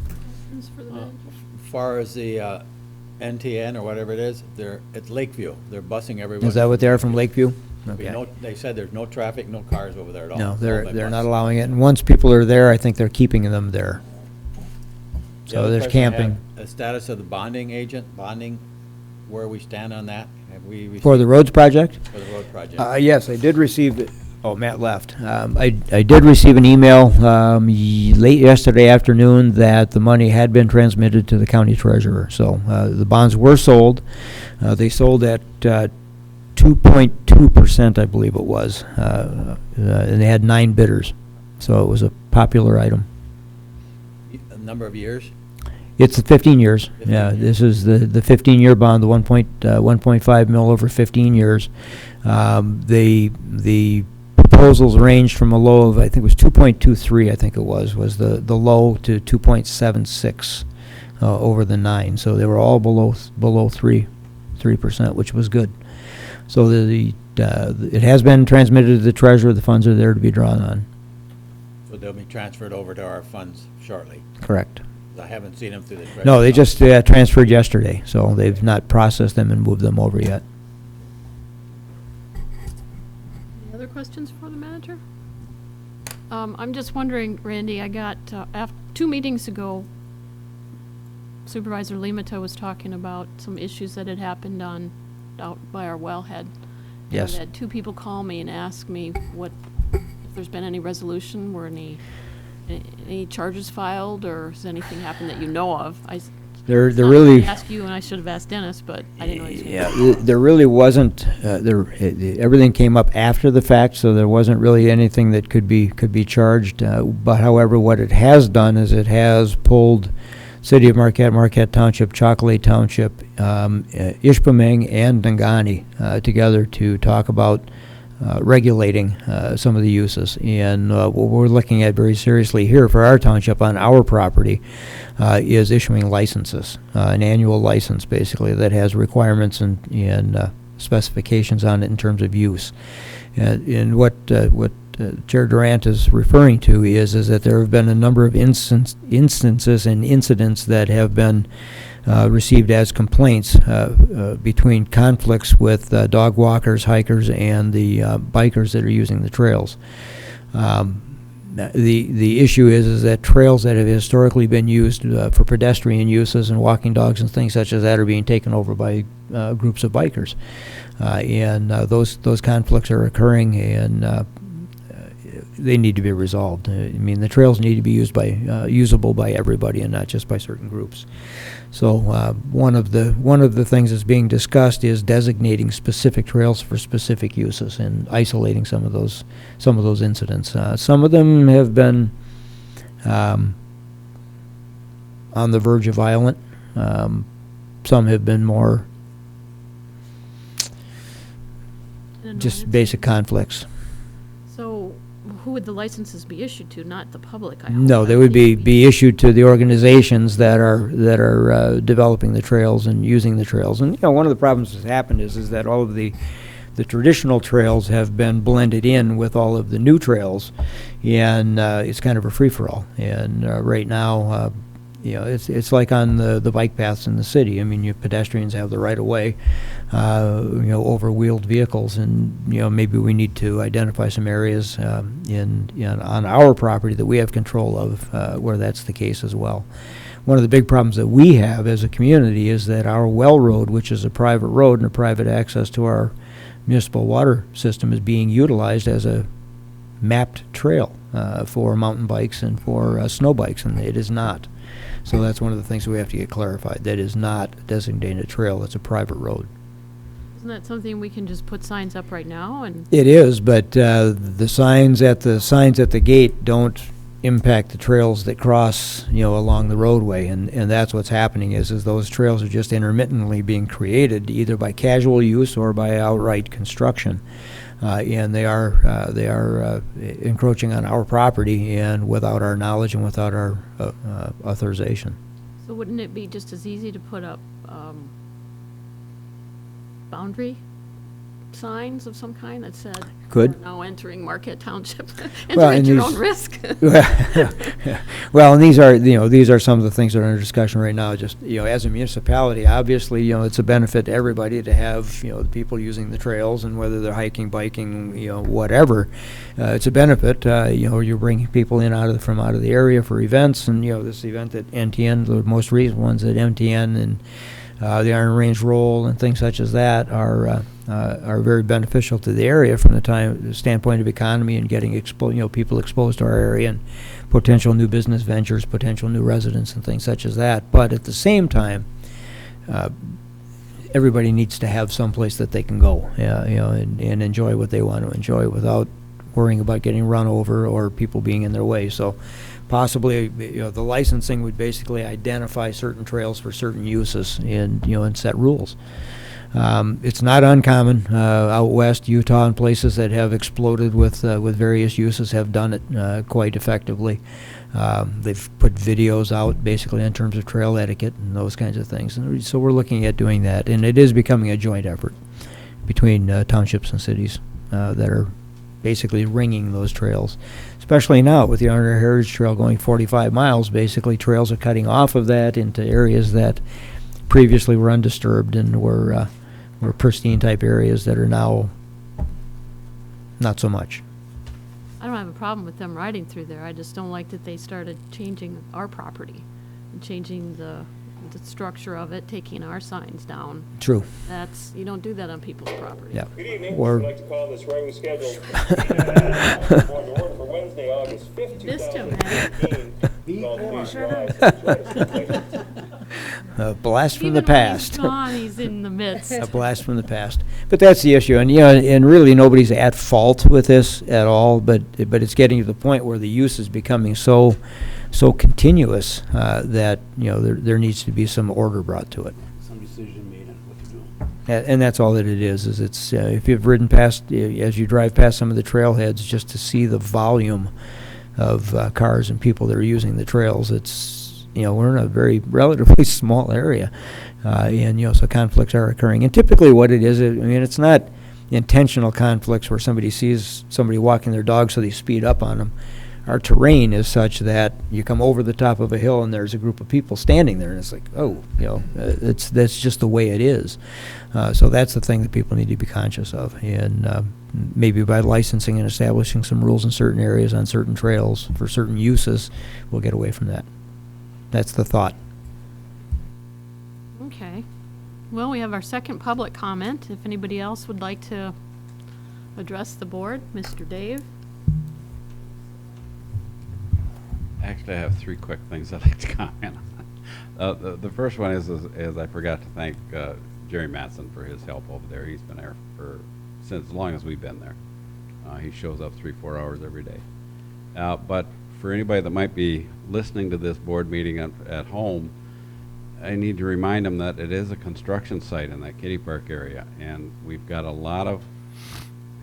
Questions for the manager? As far as the NTN or whatever it is, they're at Lakeview. They're busing everyone. Is that what they are from Lakeview? There'll be Okay. they said there's no traffic, no cars over there at all. No, It's all they're been not bused. allowing it. And once people are there, I think they're keeping them there. The So other there's question I camping. have, the status of the bonding agent, where we stand on that? Have we received? For the roads project? For the road project. Yes, I did receive, oh, Matt left. I did receive an email late yesterday afternoon that the money had been transmitted to the county treasurer. So the bonds were sold. They sold at 2.2%, I believe it was. And they had 9 bidders. So it was a popular item. A number of years? It's the 15 years. 15 Yeah, years. this is the 15-year bond, the 1.5 mil over 15 years. The proposals ranged from a low of, I think it was 2.23, I think it was the low, to 2.76 over the 9. So they were all below 3%, which was good. So it has been transmitted to the treasurer. The funds are there to be drawn on. So they'll be transferred over to our funds shortly. Correct. I haven't seen them through the treasurer's No, they office. just transferred yesterday, so they've not processed them and moved them over yet. Any other questions for the manager? I'm just wondering, Randy, I got, 2 meetings ago, Supervisor Limato was talking about some issues that had happened out by our wellhead. Yes. And I had 2 people call me and ask me if there's been any resolution, were any charges filed, or has anything happened that you know of? They're I really. asked you, and I should have asked Dennis, but I didn't know he was. Yeah, there really wasn't, everything came up after the fact, so there wasn't really anything that could be charged. But however, what it has done is it has pulled City of Marquette, Marquette Township, Chocolate Township, Ishpeming, and Dangani together to talk about regulating some of the uses. And what we're looking at very seriously here for our township on our property is issuing licenses, an annual license basically that has requirements and specifications on it in terms of use. And what Chair Durant is referring to is that there have been a number of instances and incidents that have been received as complaints between conflicts with dog walkers, hikers, and the bikers that are using the trails. The issue is that trails that have historically been used for pedestrian uses and walking dogs and things such as that are being taken over by groups of bikers, and those conflicts are occurring, and they need to be resolved. I mean, the trails need to be usable by everybody and not just by certain groups. So one of the things that's being discussed is designating specific trails for specific uses and isolating some of those incidents. Some of them have been on the verge of violent. Some have been more just basic conflicts. So who would the licenses be issued to? Not the public, I hope. No, they would be issued to the organizations that are developing the trails and using the trails. And, one of the problems that's happened is that all of the traditional trails have been blended in with all of the new trails, and it's kind of a free-for-all. And right now, it's like on the bike paths in the city. I mean, you pedestrians have the right of way, over wheeled vehicles, and maybe we need to identify some areas on our property that we have control of where that's the case as well. One of the big problems that we have as a community is that our well road, which is a private road and a private access to our municipal water system, is being utilized as a mapped trail for mountain bikes and for snow bikes, and it is not. So that's one of the things we have to get clarified. That is not a designated trail. It's a private road. Isn't that something we can just put signs up right now? And It is, but the signs at the gate don't impact the trails that cross, along the roadway, and that's what's happening is those trails are just intermittently being created either by casual use or by outright construction, and they are encroaching on our property and without our knowledge and without our authorization. so wouldn't it be just as easy to put up boundary signs of some kind that said, Could. "You're now entering Marquette Township, Well, enter at and your these- own risk"? Well, and these are some of the things that are under discussion right now. Just, as a municipality, obviously, it's a benefit to everybody to have, the people using the trails, and whether they're hiking, biking, whatever, it's a benefit. You bring people in from out of the area for events, and, this event at NTN, the most recent ones at MTN and the Iron Range Roll and things such as that are very beneficial to the area from the standpoint of economy and getting people exposed to our area and potential new business ventures, potential new residents and things such as that. But at the same time, everybody needs to have some place that they can go, and enjoy what they want to enjoy without worrying about getting run over or people being in their way. So possibly, the licensing would basically identify certain trails for certain uses and set rules. It's not uncommon out west, Utah, and places that have exploded with various uses have done it quite effectively. They've put videos out basically in terms of trail etiquette and those kinds of things. And so we're looking at doing that, and it is becoming a joint effort between townships and cities that are basically ringing those trails. Especially now with the Honor Heritage Trail going 45 miles, basically trails are cutting off of that into areas that previously were undisturbed and were pristine type areas that are now not so much. I don't have a problem with them riding through there. I just don't like that they started changing our property and changing the structure of it, taking our signs down. True. You don't do that on people's property. Yeah. Good evening. Or- I'd like to call this regularly scheduled board to order for Wednesday, August 5th, Missed him, 2018. Call please rise. A blast from the Even when he's past. gone, he's in the midst. A blast from the past. But that's the issue, and and really nobody's at fault with this at all. But it's getting to the point where the use is becoming so continuous that there needs to be some order brought to it. Some decision made on what to do. And that's all that it is it's if you've ridden past, as you drive past some of the trailheads, just to see the volume of cars and people that are using the trails, it's, we're in a very relatively small area, and, so conflicts are occurring. And typically what it is, it's not intentional conflicts where somebody sees somebody walking their dog so they speed up on them. Our terrain is such that you come over the top of a hill and there's a group of people standing there, and it's like, that's just the way it is. So that's the thing that people need to be conscious of, and maybe by licensing and establishing some rules in certain areas on certain trails for certain uses, we'll get away from that. That's the thought. Okay. Well, we have our second public comment. If anybody else would like to address the board, Mr. Dave? Actually, I have three quick things I'd like to comment on. The first one is I forgot to thank Jerry Matson for his help over there. He's been there since as long as we've been there. He shows up 3-4 hours every day. But for anybody that might be listening to this board meeting at home, I need to remind them that it is a construction site in that kiddie park area, and we've got a lot of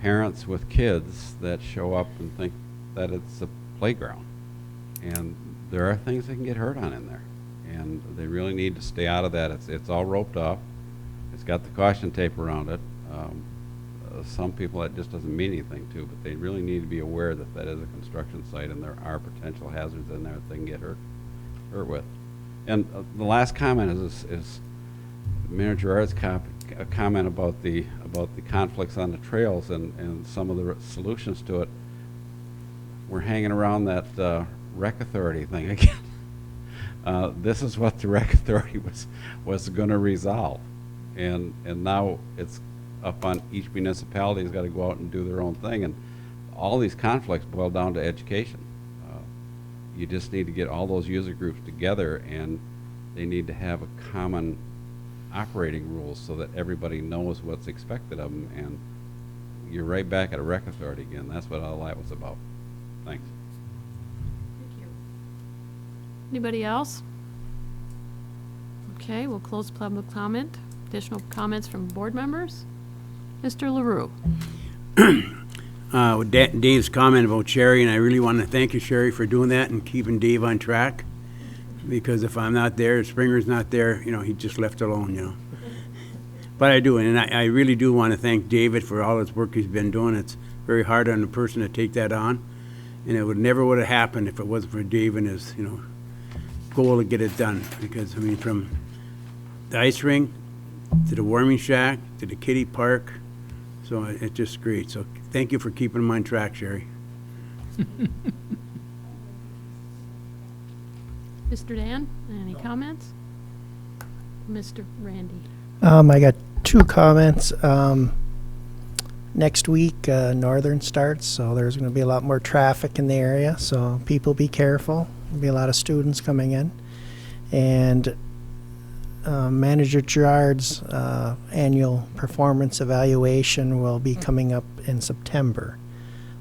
parents with kids that show up and think that it's a playground. And there are things they can get hurt on in there. And they really need to stay out of that. It's all roped off. It's got the caution tape around it. Some people that just doesn't mean anything to, but they really need to be aware that that is a construction site and there are potential hazards in there that they can get hurt with. And the last comment is Manager Gerard's comment about the conflicts on the trails and some of the solutions to it. We're hanging around that rec authority thing again. This is what the rec authority was going to resolve, and now it's up on each municipality has got to go out and do their own thing, and all these conflicts boil down to education. You just need to get all those user groups together, and they need to have a common operating rules so that everybody knows what's expected of them, and you're right back at a rec authority again. That's what all that was about. Thanks. Thank you. Anybody else? Okay, we'll close public comment. Additional comments from board members? Mr. LaRue. With Dave's comment about Sherry, and I really want to thank you, Sherry, for doing that and keeping Dave on track. Because if I'm not there, if Springer's not there, he's just left alone, But I do, and I really do want to thank David for all his work he's been doing. It's very hard on a person to take that on. And it never would have happened if it wasn't for Dave and his, goal to get it done. Because, from the ice rink to the warming shack to the kiddie park, so it's just great. So thank you for keeping him on track, Sherry. Mr. Dan, any comments? Mr. Randy. I got 2 comments. Next week, Northern starts, so there's going to be a lot more traffic in the area, so people be careful. There'll be a lot of students coming in. And Manager Gerard's annual performance evaluation will be coming up in September.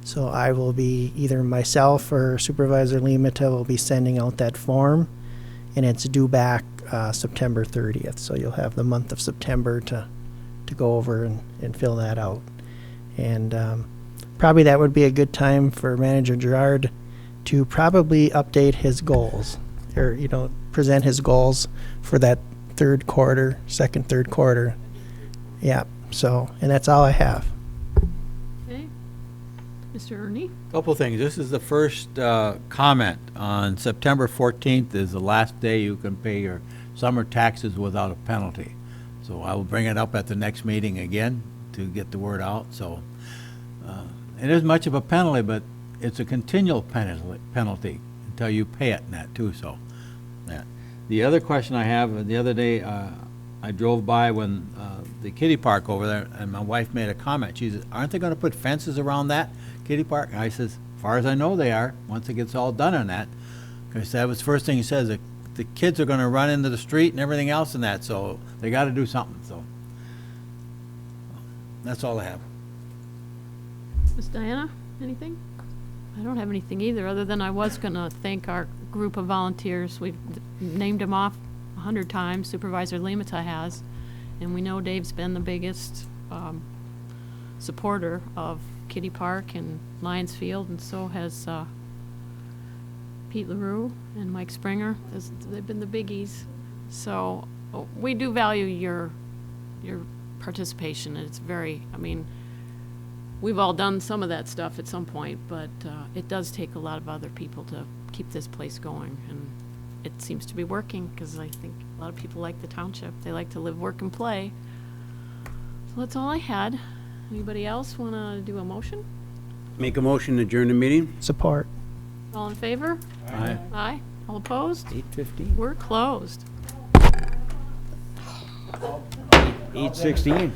So I will be, either myself or Supervisor Limata will be sending out that form, and it's due back September 30th. So you'll have the month of September to go over and fill that out. And probably that would be a good time for Manager Gerard to probably update his goals, or present his goals for that third quarter. Yeah. So, and that's all I have. Okay. Mr. Ernie? Couple things. This is the first comment on September 14th is the last day you can pay your summer taxes without a penalty. So I will bring it up at the next meeting again to get the word out. So it isn't much of a penalty, but it's a continual penalty until you pay it and that too. So that. The other question I have, the other day I drove by when the kiddie park over there, and my wife made a comment. She said, "Aren't they going to put fences around that kiddie park?" And I says, "As far as I know, they are. Once it gets all done on that." Because that was the first thing he says. The kids are going to run into the street and everything else in that, so they got to do something. So that's all I have. Ms. Diana, anything? I don't have anything either, other than I was going to thank our group of volunteers. We've named them off 100 times. Supervisor Limata has. And we know Dave's been the biggest supporter of Kiddie Park and Lions Field, and so has Pete LaRue and Mike Springer. They've been the biggies. So we do value your participation, and it's very, we've all done some of that stuff at some point, but it does take a lot of other people to keep this place going, and it seems to be working, because I think a lot of people like the township. They like to live, work, and play. So that's all I had. Anybody else want to do a motion? Make a motion to adjourn the meeting? Support. All in favor? Aye. Aye. All opposed? 8:15. We're closed. 8:16.